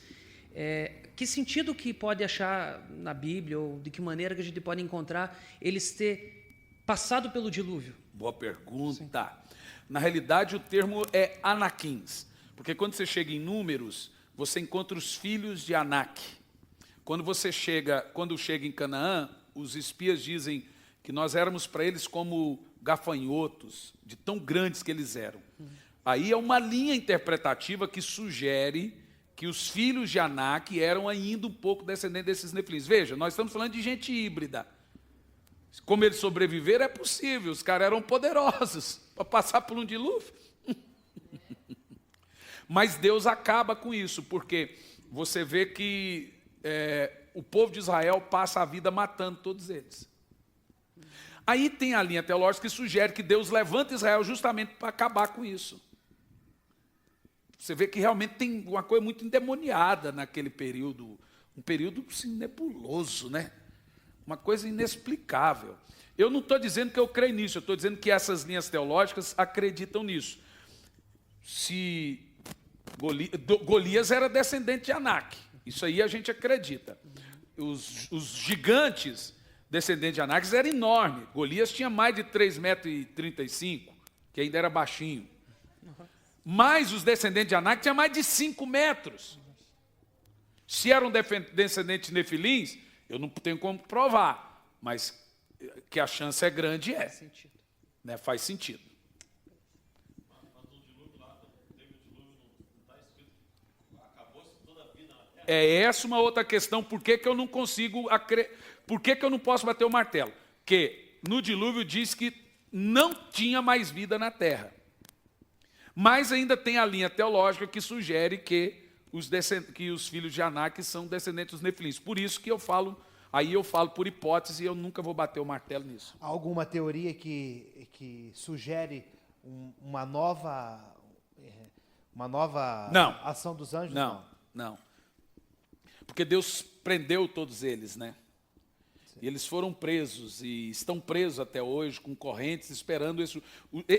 Que sentido que pode achar na Bíblia, ou de que maneira que a gente pode encontrar eles ter passado pelo dilúvio? Boa pergunta. Sim. Na realidade, o termo é Anaquins, porque quando você chega em Números, você encontra os filhos de Anak. Quando chega em Canaã, os espias dizem que nós éramos para eles como gafanhotos, de tão grandes que eles eram. Aí é uma linha interpretativa que sugere que os filhos de Anak eram ainda um pouco descendentes desses nefilins. Veja, nós estamos falando de gente híbrida. Como eles sobreviveram, é possível. Os caras eram poderosos para passar por um dilúvio. Mas Deus acaba com isso, porque você vê que o povo de Israel passa a vida matando todos eles. Aí tem a linha teológica que sugere que Deus levanta Israel justamente para acabar com isso. Você vê que realmente tem uma coisa muito endemoniada naquele período, um período assim, nebuloso, né? Uma coisa inexplicável. Eu não estou dizendo que eu creio nisso, eu estou dizendo que essas linhas teológicas acreditam nisso. Se Golias era descendente de Anak, isso aí a gente acredita. Os gigantes descendentes de Anak eram enormes. Golias tinha mais de 3,35 m, que ainda era baixinho. Mas os descendentes de Anak tinham mais de 5 metros. Se eram descendentes de nefilins, eu não tenho como provar, mas que a chance é grande, é. Faz sentido. É essa uma outra questão, por que eu não consigo, por que eu não posso bater o martelo? Porque no dilúvio diz que não tinha mais vida na terra. Mas ainda tem a linha teológica que sugere que os filhos de Anak são descendentes dos nefilins. Por isso que eu falo por hipótese e eu nunca vou bater o martelo nisso. Há alguma teoria que sugere uma nova ação dos anjos? Não. Porque Deus prendeu todos eles, né? E eles foram presos e estão presos até hoje, com correntes, esperando isso.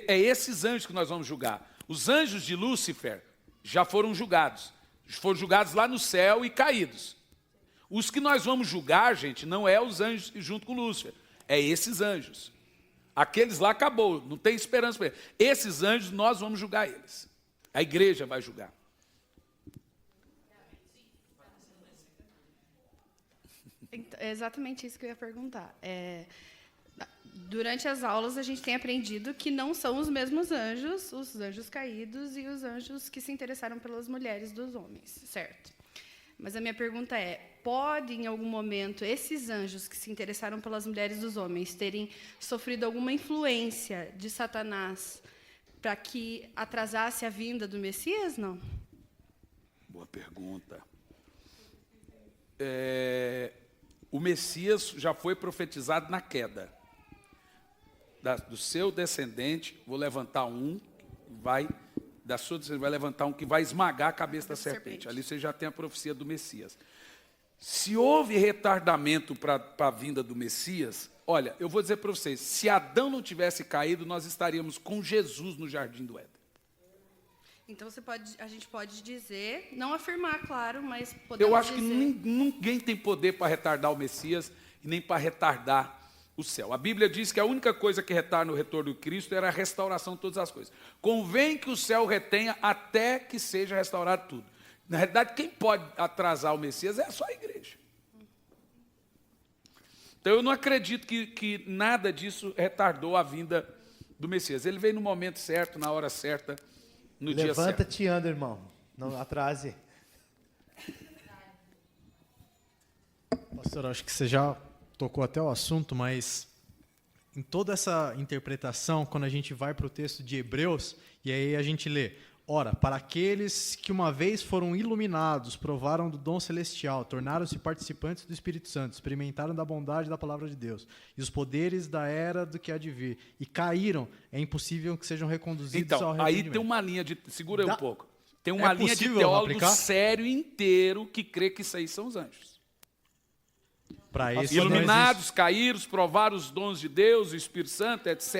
É esses anjos que nós vamos julgar. Os anjos de Lúcifer já foram julgados. Foram julgados lá no céu e caídos. Os que nós vamos julgar, gente, não é os anjos junto com Lúcifer. É esses anjos. Aqueles lá acabou, não tem esperança para eles. Esses anjos, nós vamos julgar eles. A igreja vai julgar. É exatamente isso que eu ia perguntar. Durante as aulas, a gente tem aprendido que não são os mesmos anjos, os anjos caídos e os anjos que se interessaram pelas mulheres dos homens, certo? Mas a minha pergunta é, pode, em algum momento, esses anjos que se interessaram pelas mulheres dos homens terem sofrido alguma influência de Satanás para que atrasasse a vinda do Messias, não? Boa pergunta. O Messias já foi profetizado na queda. Do seu descendente, vou levantar vai levantar um que vai esmagar a cabeça da serpente. Ali você já tem a profecia do Messias. Se houve retardamento para a vinda do Messias, olha, eu vou dizer para vocês, se Adão não tivesse caído, nós estaríamos com Jesus no Jardim do Éden. Então a gente pode dizer, não afirmar, claro, mas podemos dizer... Eu acho que ninguém tem poder para retardar o Messias e nem para retardar o céu. A Bíblia diz que a única coisa que retarda o retorno de Cristo era a restauração de todas as coisas. Convém que o céu retenha até que seja restaurado tudo. Na realidade, quem pode atrasar o Messias é só a igreja. Então eu não acredito que nada disso retardou a vinda do Messias. Ele veio no momento certo, na hora certa, no dia certo. Levanta-te e anda, irmão. Não atrase. Pastor, acho que você já tocou até o assunto, mas em toda essa interpretação, quando a gente vai para o texto de Hebreus, e aí a gente lê, ora, para aqueles que uma vez foram iluminados, provaram do dom celestial, tornaram-se participantes do Espírito Santo, experimentaram da bondade da palavra de Deus, e os poderes da era do que há de vir, e caíram, é impossível que sejam reconduzidos ao arrependimento. Então, aí tem uma linha de... Segura aí um pouco. Tem uma linha de teólogo sério inteiro que crê que isso aí são os anjos. Para isso Iluminados, caíram, provaram os dons de Deus, o Espírito Santo, etc.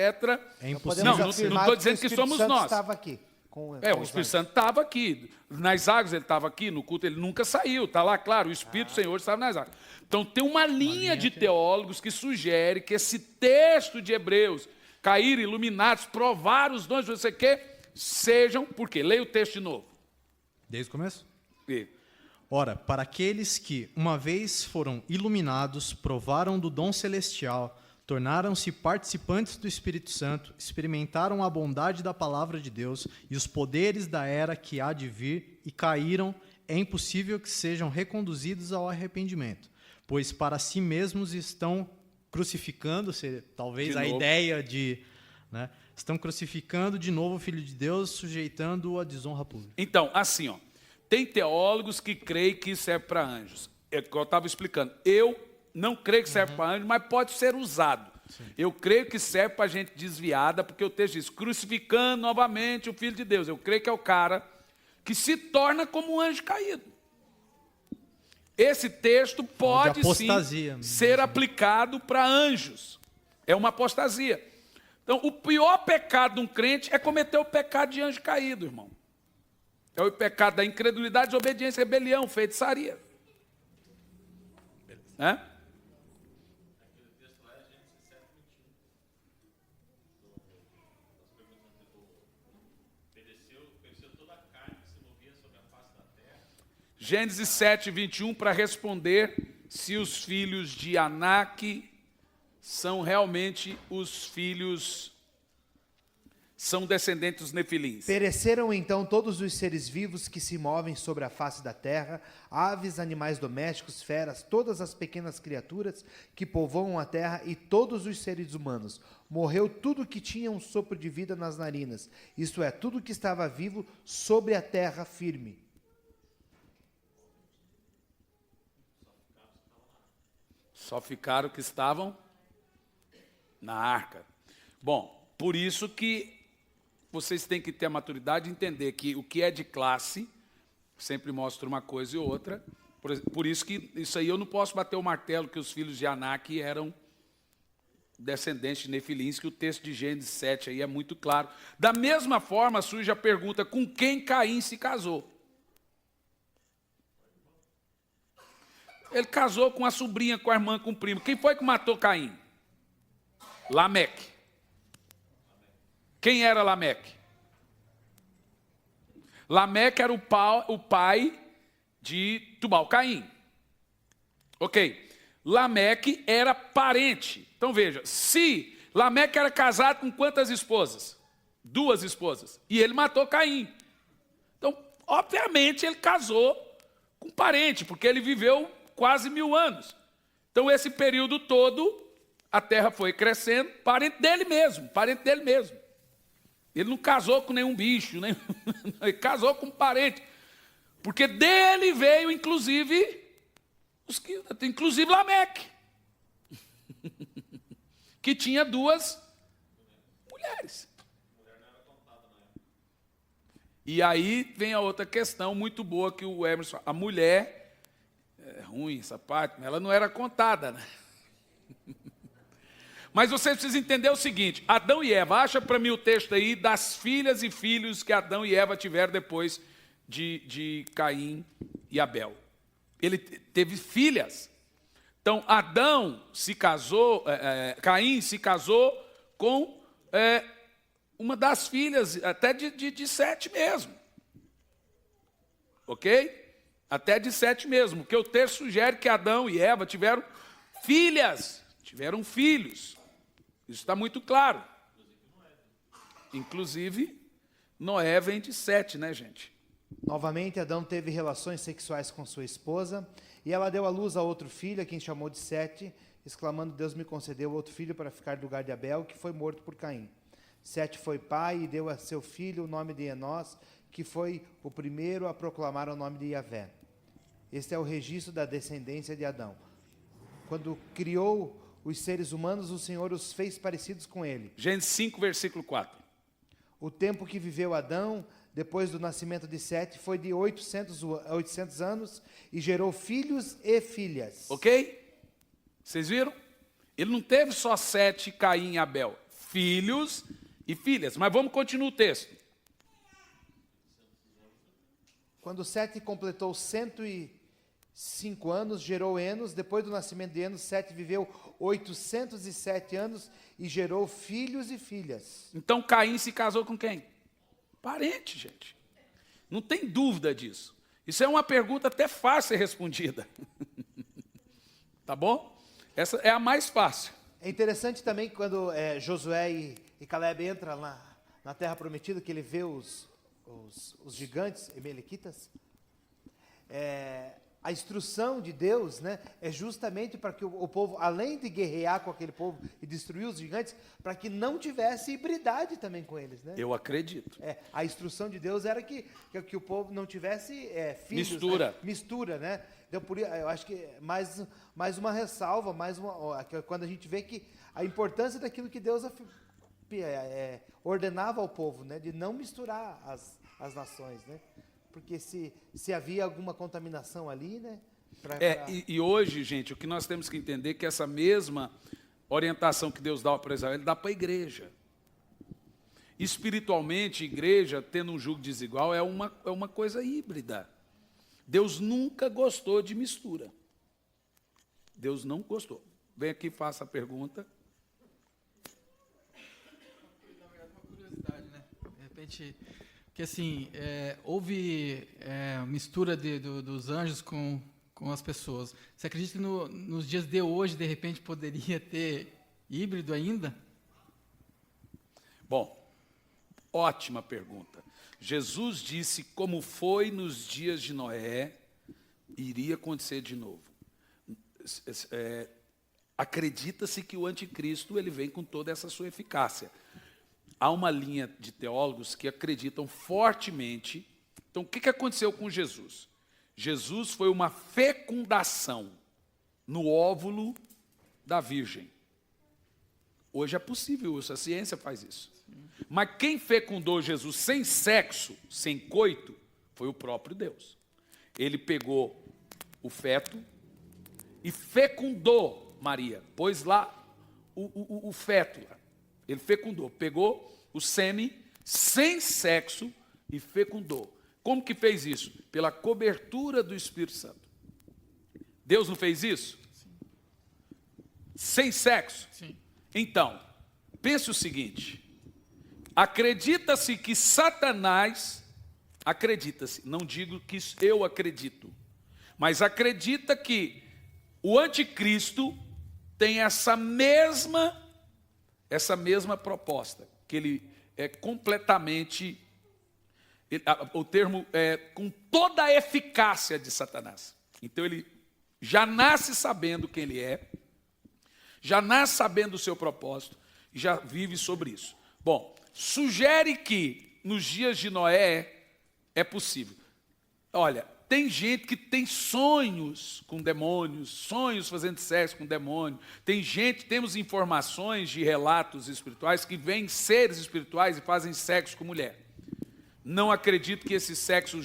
é impossível. Podemos Não afirmar estou dizendo o que Espírito somos Santo nós. estava aqui. Com O os Espírito anjos. Santo estava aqui. Nas águas ele estava aqui, no culto ele nunca saiu. Está lá, claro, o Espírito do Senhor estava nas águas. Então tem uma linha de teólogos que sugere que esse texto de Hebreus, cair iluminados, provar os dons, você quer, sejam, por quê? Leia o texto de novo. Desde o começo? E- Ora, para aqueles que, uma vez foram iluminados, provaram do dom celestial, tornaram-se participantes do Espírito Santo, experimentaram a bondade da palavra de Deus e os poderes da era que há de vir e caíram, é impossível que sejam reconduzidos ao arrependimento, pois para si mesmos estão crucificando, talvez De a novo. ideia de... né, estão crucificando de novo o Filho de Deus, sujeitando-o à desonra pública. Então, assim, ó, tem teólogos que creem que isso serve para anjos. É o que eu estava explicando. Eu não creio que serve para anjos, mas pode ser usado. Eu creio que serve para gente desviada, porque o texto diz, crucificando novamente o Filho de Deus. Eu creio que é o cara que se torna como um anjo caído. Esse texto pode apostasia sim mesmo. ser aplicado para anjos. É uma apostasia. Então, o pior pecado de um crente é cometer o pecado de anjo caído, irmão. É o pecado da incredulidade, desobediência, rebelião, feitiçaria. Né? Gênesis 7, 21, para responder se os filhos de Anak são realmente os filhos, são descendentes dos nefilins. Pereceram então todos os seres vivos que se movem sobre a face da terra, aves, animais domésticos, feras, todas as pequenas criaturas que povoam a terra e todos os seres humanos. Morreu tudo que tinha um sopro de vida nas narinas, isto é, tudo que estava vivo sobre a terra firme. Só ficaram que estavam na arca. Bom, por isso que vocês têm que ter a maturidade de entender que o que é de classe sempre mostra uma coisa e outra. Por isso que isso aí eu não posso bater o martelo que os filhos de Anak eram descendentes de nefilins, que o texto de Gênesis 7 aí é muito claro. Da mesma forma surge a pergunta, com quem Caim se casou? Ele casou com a sobrinha, com a irmã, com o primo. Quem foi que matou Caim? Lameque. Quem era Lameque? Lameque era o pai de Tubal-Caim. Ok. Lameque era parente. Então veja, se Lameque era casado com quantas esposas? 2 esposas. E ele matou Caim. Então, obviamente, ele casou com parente, porque ele viveu quase 1000 anos. Então, esse período todo, a terra foi crescendo, parente dele mesmo. Ele não casou com nenhum bicho, ele casou com um parente. Porque dele veio, inclusive Lameque, que tinha 2 mulheres. E aí vem a outra questão muito boa que o Emerson fala. A mulher, é ruim essa parte, mas ela não era contada, né? Mas vocês precisam entender o seguinte, Adão e Eva, acha para mim o texto aí das filhas e filhos que Adão e Eva tiveram depois de Caim e Abel. Ele teve filhas. Então, Caim se casou com uma das filhas, até de Sete mesmo. Ok? Até de Sete mesmo, porque o texto sugere que Adão e Eva tiveram filhas, tiveram filhos. Isso está muito claro. Inclusive, Noé vem de Sete, né, gente? Novamente, Adão teve relações sexuais com sua esposa, e ela deu à luz a outro filho, a quem chamou de Sete, exclamando, Deus me concedeu outro filho para ficar no lugar de Abel, que foi morto por Caim. Sete foi pai e deu a seu filho o nome de Enós, que foi o primeiro a proclamar o nome de Yahvé. Este é o registro da descendência de Adão. Quando criou os seres humanos, o Senhor os fez parecidos com ele. Gênesis 5, versículo 4. O tempo que viveu Adão, depois do nascimento de Sete, foi de 800 anos e gerou filhos e filhas. Ok? Vocês viram? Ele não teve só 7, Caim e Abel. Filhos e filhas. Mas vamos continuar o texto. Quando Sete completou 105 anos, gerou Enos. Depois do nascimento de Enos, Sete viveu 807 anos e gerou filhos e filhas. Então Caim se casou com quem? Parente, gente. Não tem dúvida disso. Isso é uma pergunta até fácil de ser respondida. Tá bom? Essa é a mais fácil. É interessante também quando Josué e Caleb entram na terra prometida, que ele vê os gigantes, emelequitas. A instrução de Deus, né, é justamente para que o povo, além de guerrear com aquele povo e destruir os gigantes, para que não tivesse hibridade também com eles, né? Eu acredito. A instrução de Deus era que o povo não tivesse filhos. Mistura. Né? Mistura, né? Então, eu acho que mais uma ressalva, quando a gente vê que a importância daquilo que Deus ordenava ao povo, né? De não misturar as nações, né? Porque se havia alguma contaminação ali, né? E hoje, gente, o que nós temos que entender é que essa mesma orientação que Deus dá para Israel, Ele dá para a igreja. Espiritualmente, igreja, tendo um jugo desigual, é uma coisa híbrida. Deus nunca gostou de mistura. Deus não gostou. Vem aqui, faça a pergunta. Na verdade, uma curiosidade, né? De repente... Porque assim, houve mistura dos anjos com as pessoas. Você acredita que nos dias de hoje, de repente, poderia ter híbrido ainda? Bom, ótima pergunta. Jesus disse, como foi nos dias de Noé, iria acontecer de novo. Acredita-se que o anticristo ele vem com toda essa sua eficácia. Há uma linha de teólogos que acreditam fortemente. Então, o que aconteceu com Jesus? Jesus foi uma fecundação no óvulo da Virgem. Hoje é possível isso, a ciência faz isso. Mas quem fecundou Jesus sem sexo, sem coito, foi o próprio Deus. Ele pegou o feto e fecundou Maria, pôs lá o feto lá. Ele fecundou, pegou o sêmen sem sexo e fecundou. Como que fez isso? Pela cobertura do Espírito Santo. Deus não fez isso? Sim. Sem sexo? Sim. Então, pense o seguinte, acredita-se que Satanás, não digo que eu acredito, mas acredita que o anticristo tem essa mesma proposta, que ele é completamente, o termo é com toda a eficácia de Satanás. Então ele já nasce sabendo quem ele é, já nasce sabendo o seu propósito, e já vive sobre isso. Bom, sugere que nos dias de Noé é possível. Olha, tem gente que tem sonhos com demônios, sonhos fazendo sexo com demônio. Temos informações de relatos espirituais que vêm seres espirituais e fazem sexo com mulher. Não acredito que esse sexo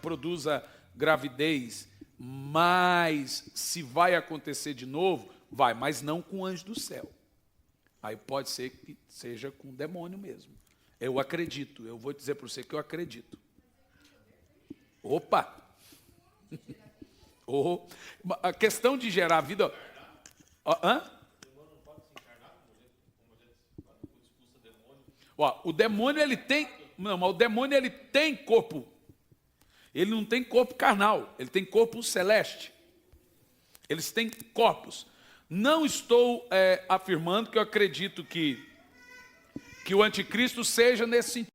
produza gravidez, mas se vai acontecer de novo, vai, mas não com anjo do céu. Aí pode ser que seja com demônio mesmo. Eu acredito, eu vou dizer para você que eu acredito. Opa! A questão de gerar vida. O demônio ele tem. Não, mas o demônio ele tem corpo. Ele não tem corpo carnal, ele tem corpo celeste. Eles têm corpos. Não estou afirmando que eu acredito que o anticristo seja nesse sentido.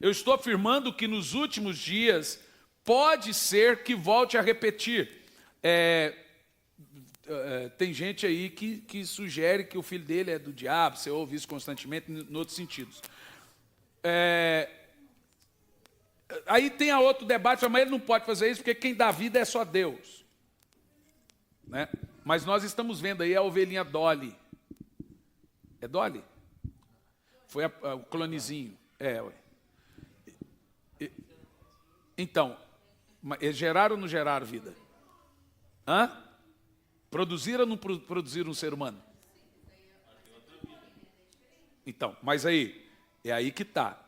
Eu estou afirmando que nos últimos dias pode ser que volte a repetir. Tem gente aí que sugere que o filho dele é do diabo, você ouve isso constantemente em outros sentidos. Aí tem outro debate, mas ele não pode fazer isso porque quem dá vida é só Deus. Né? Mas nós estamos vendo aí a ovelhinha Dolly. É Dolly? Foi o clonezinho. Ué. Então, eles geraram ou não geraram vida? Produziram ou não produziram um ser humano? Então, mas aí, é aí que está.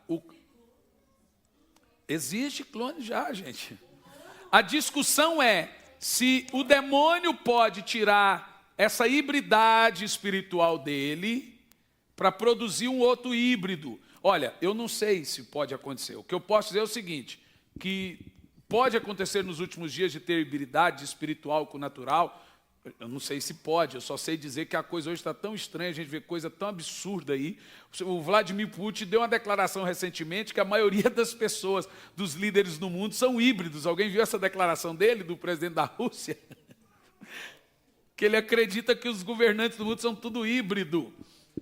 Existe clone já, gente. A discussão é se o demônio pode tirar essa hibridade espiritual dele para produzir um outro híbrido. Olha, eu não sei se pode acontecer. O que eu posso dizer é o seguinte, que pode acontecer nos últimos dias de ter hibridade espiritual com o natural. Eu não sei se pode, eu só sei dizer que a coisa hoje está tão estranha, a gente vê coisa tão absurda aí. O Vladimir Putin deu uma declaração recentemente que a maioria das pessoas, dos líderes no mundo, são híbridos. Alguém viu essa declaração dele, do presidente da Rússia? Que ele acredita que os governantes do mundo são tudo híbrido.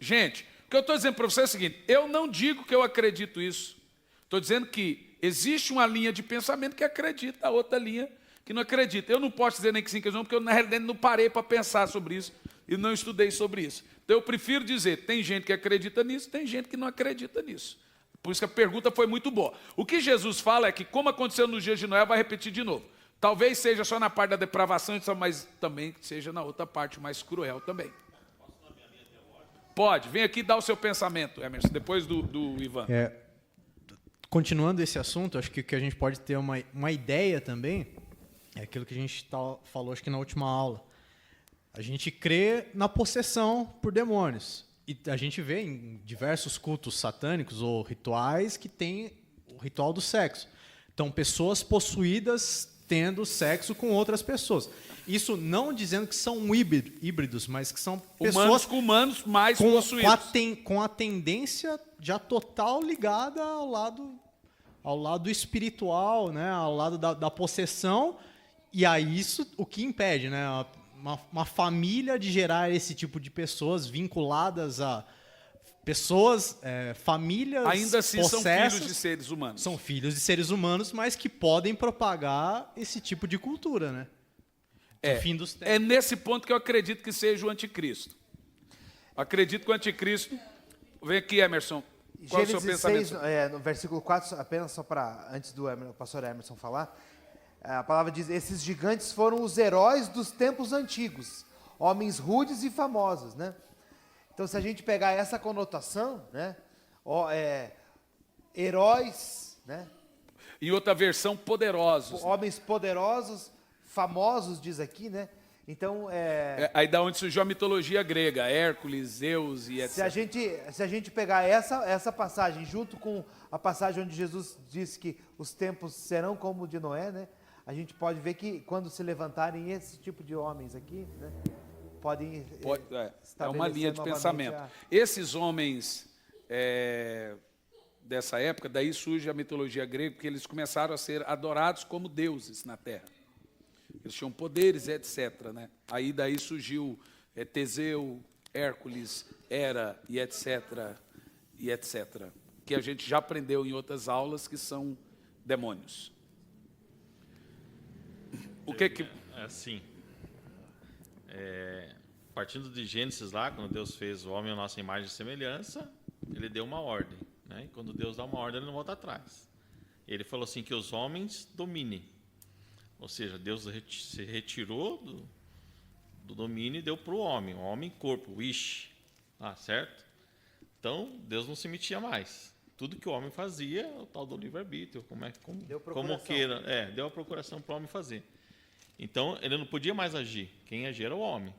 Gente, o que eu estou dizendo para você é o seguinte, eu não digo que eu acredito isso. Estou dizendo que existe uma linha de pensamento que acredita, a outra linha que não acredita. Eu não posso dizer nem que sim, que não, porque eu, na realidade, não parei para pensar sobre isso e não estudei sobre isso. Então, eu prefiro dizer, tem gente que acredita nisso, tem gente que não acredita nisso. Por isso que a pergunta foi muito boa. O que Jesus fala é que, como aconteceu nos dias de Noé, vai repetir de novo. Talvez seja só na parte da depravação, mas também seja na outra parte mais cruel também. Pode, vem aqui dar o seu pensamento, Emerson, depois do Ivan. Continuando esse assunto, acho que o que a gente pode ter uma ideia também é aquilo que a gente falou, acho que na última aula. A gente crê na possessão por demônios. E a gente vê em diversos cultos satânicos ou rituais que tem o ritual do sexo. Então, pessoas possuídas tendo sexo com outras pessoas. Isso não dizendo que são híbridos, mas que são pessoas com humanos mais possuídos. Com a tendência já total ligada ao lado espiritual, né? Ao lado da possessão. E aí isso o que impede, né? Uma família de gerar esse tipo de pessoas vinculadas a pessoas, famílias ainda assim possessas, são filhos de seres humanos. São filhos de seres humanos, mas que podem propagar esse tipo de cultura, né? Fim dos tempos. É nesse ponto que eu acredito que seja o anticristo. Acredito que o anticristo... Vem aqui, Emerson. Qual Gênesis é o seu pensamento? 6, no versículo 4, apenas só para, antes do pastor Emerson falar, a palavra diz, esses gigantes foram os heróis dos tempos antigos, homens rudes e famosos, né? Então, se a gente pegar essa conotação, né, heróis, né? E outra versão, poderosos. Homens poderosos, famosos, diz aqui, né? Então, aí da onde surgiu a mitologia grega, Hércules, Zeus e etc. Se a gente pegar essa passagem junto com a passagem onde Jesus disse que os tempos serão como o de Noé, né? A gente pode ver que quando se levantarem esse tipo de homens aqui, né? Podem é uma linha de pensamento. Esses homens dessa época, daí surge a mitologia grega, porque eles começaram a ser adorados como deuses na Terra. Eles tinham poderes, etc. Né? Aí daí surgiu Teseu, Hércules, Hera e etc. E etc. Que a gente já aprendeu em outras aulas que são demônios. O que assim, partindo de Gênesis lá, quando Deus fez o homem à nossa imagem e semelhança, ele deu uma ordem, né? E quando Deus dá uma ordem, ele não volta atrás. Ele falou assim, que os homens dominem. Ou seja, Deus se retirou do domínio e deu para o homem corpo, o ish, certo? Então, Deus não se metia mais. Tudo que o homem fazia, o tal do livre-arbítrio, como queira, deu a procuração para o homem fazer. Então, ele não podia mais agir. Quem agia era o homem.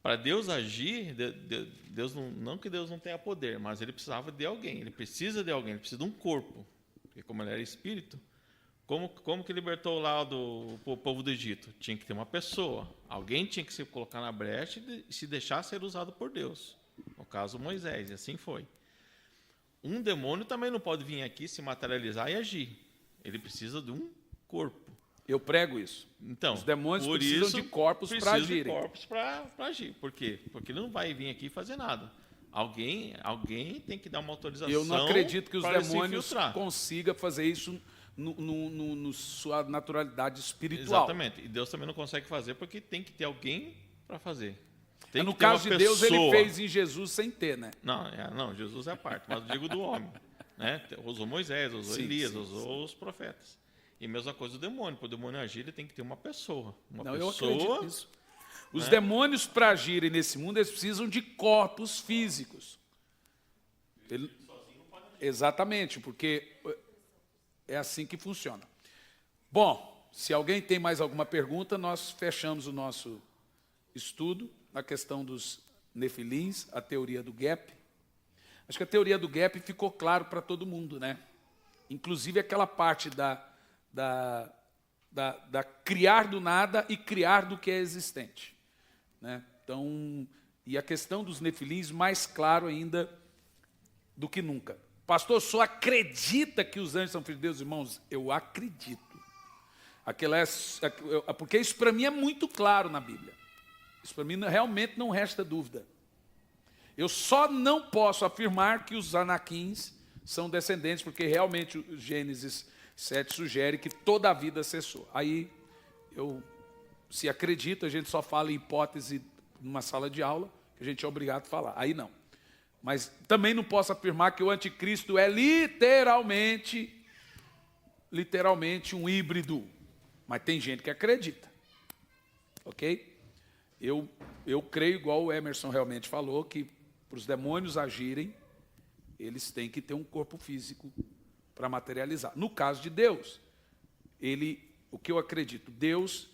Para Deus agir, Deus não que Deus não tenha poder, mas ele precisava de alguém. Ele precisa de alguém, ele precisa de um corpo. Porque como ele era espírito, como que libertou lá o povo do Egito? Tinha que ter uma pessoa. Alguém tinha que se colocar na brecha e se deixar ser usado por Deus. No caso, Moisés, e assim foi. um demônio também não pode vir aqui, se materializar e agir. Ele precisa de um corpo. Eu prego isso. Então, os demônios por precisam isso, de corpos para agirem. de corpos para agir. Por quê? Porque ele não vai vir aqui fazer nada. Alguém tem que dar uma autorização. Eu não acredito que os para ele se demônios infiltrar. consigam fazer isso no sua naturalidade espiritual. Exatamente. E Deus também não consegue fazer porque tem que ter alguém para fazer. Tem No que ter uma caso de Deus, ele pessoa. fez em Jesus sem ter, né? Não, Jesus é a parte, mas eu digo do homem. Né? Usou Moisés, usou Sim, Elias, sim, usou os profetas. E mesma coisa do demônio. Para o demônio agir, ele tem que ter uma pessoa. Eu acredito nisso. Os né? demônios, para agirem nesse mundo, eles precisam de corpos físicos. Exatamente, porque é assim que funciona. Bom, se alguém tem mais alguma pergunta, nós fechamos o nosso estudo na questão dos nefilins, a teoria do gap. Acho que a teoria do gap ficou claro para todo mundo, né? Inclusive aquela parte da criar do nada e criar do que é existente, né? Então, e a questão dos nefilins mais claro ainda do que nunca. Pastor, só acredita que os anjos são filhos de Deus, irmãos? Eu acredito. Porque isso para mim é muito claro na Bíblia. Isso para mim realmente não resta dúvida. Eu só não posso afirmar que os anaquins são descendentes, porque realmente o Gênesis 7 sugere que toda a vida cessou. Aí, se acredita, a gente só fala em hipótese numa sala de aula, que a gente é obrigado a falar. Aí não. Mas também não posso afirmar que o anticristo é literalmente um híbrido. Mas tem gente que acredita. Ok? Eu creio, igual o Emerson realmente falou, que para os demônios agirem, eles têm que ter um corpo físico para materializar. No caso de Deus, o que eu acredito, Deus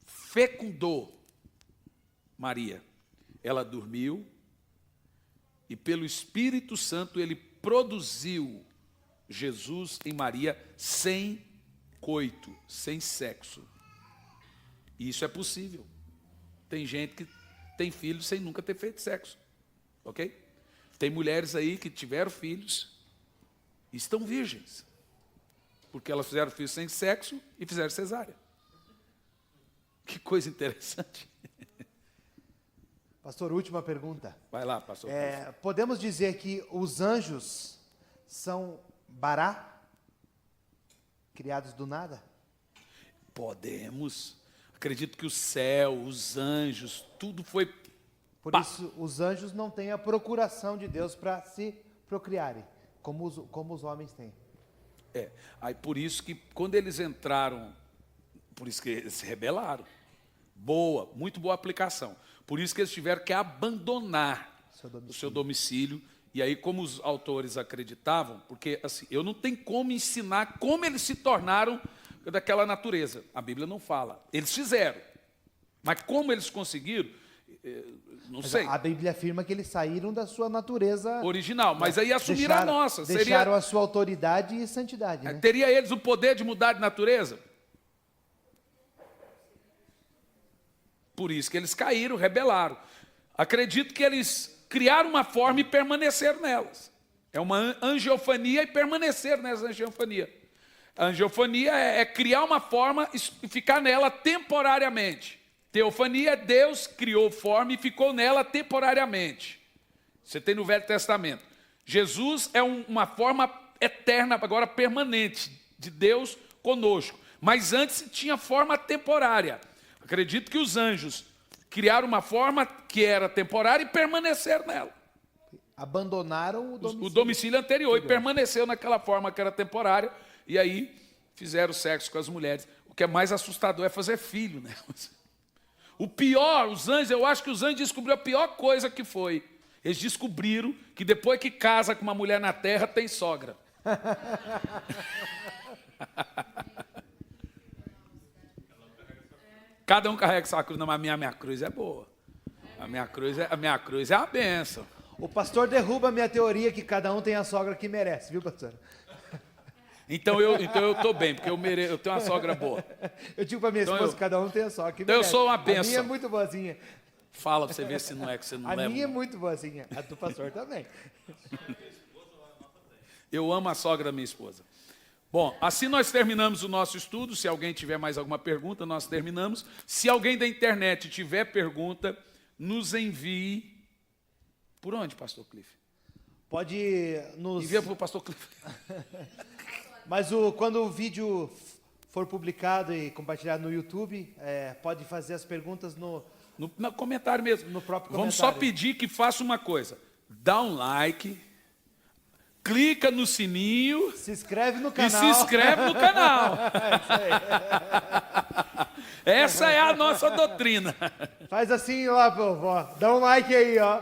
fecundou Maria. Ela dormiu e pelo Espírito Santo ele produziu Jesus em Maria sem coito, sem sexo. E isso é possível. Tem gente que tem filhos sem nunca ter feito sexo. Ok? Tem mulheres aí que tiveram filhos e estão virgens. Porque elas fizeram filhos sem sexo e fizeram cesárea. Que coisa interessante. Pastor, última pergunta. Vai lá, pastor. Podemos dizer que os anjos são bará, criados do nada? Podemos. Acredito que o céu, os anjos, tudo foi... Por isso, os anjos não têm a procuração de Deus para se procriarem, como os homens têm. Aí por isso que quando eles entraram, por isso que eles se rebelaram. Muito boa aplicação. Por isso que eles tiveram que abandonar o seu domicílio. E aí, como os autores acreditavam, porque assim, eu não tenho como ensinar como eles se tornaram daquela natureza. A Bíblia não fala. Eles fizeram. Mas como eles conseguiram, não sei. A Bíblia afirma que eles saíram da sua natureza original, mas aí assumiram a nossa. Deixaram a sua autoridade e santidade. Né? Teria eles o poder de mudar de natureza? Por isso que eles caíram, rebelaram. Acredito que eles criaram uma forma e permaneceram nelas. É uma angiofania e permanecer nessa angiofania. A angiofania é criar uma forma e ficar nela temporariamente. Teofania é Deus criou forma e ficou nela temporariamente. Você tem no Velho Testamento. Jesus é uma forma eterna, agora permanente, de Deus conosco. Mas antes tinha forma temporária. Acredito que os anjos criaram uma forma que era temporária e permaneceram nela. Abandonaram o domicílio anterior e permaneceu naquela forma que era temporária. E aí fizeram sexo com as mulheres. O que é mais assustador é fazer filho, né? O pior, os anjos, eu acho que os anjos descobriram a pior coisa que foi. Eles descobriram que depois que casa com uma mulher na terra, tem sogra. Cada um carrega sua cruz. Não, mas a minha cruz é boa. A minha cruz é a bênção. O pastor derruba a minha teoria que cada um tem a sogra que merece, viu, pastor? Então eu estou bem, porque eu tenho uma sogra boa. Eu digo para minha esposa, cada um tem a sogra que então merece. Eu sou uma bênção. A minha é muito boazinha. Fala para você ver se não é que você não leva. A minha é muito boazinha. A do pastor também. Eu amo a sogra da minha esposa. Bom, assim nós terminamos o nosso estudo. Se alguém tiver mais alguma pergunta, nós terminamos. Se alguém da internet tiver pergunta, nos envie. Por onde, pastor Cliff? Pode nos... Envia para o pastor Cliff. Mas quando o vídeo for publicado e compartilhado no YouTube, pode fazer as perguntas no comentário mesmo. No próprio comentário. Vamos só pedir que faça uma coisa. Dá um like, clica no sininho. Se inscreve no canal. E se inscreve no canal. Essa é a nossa doutrina. Faz assim lá, vovó. Dá um like aí, ó.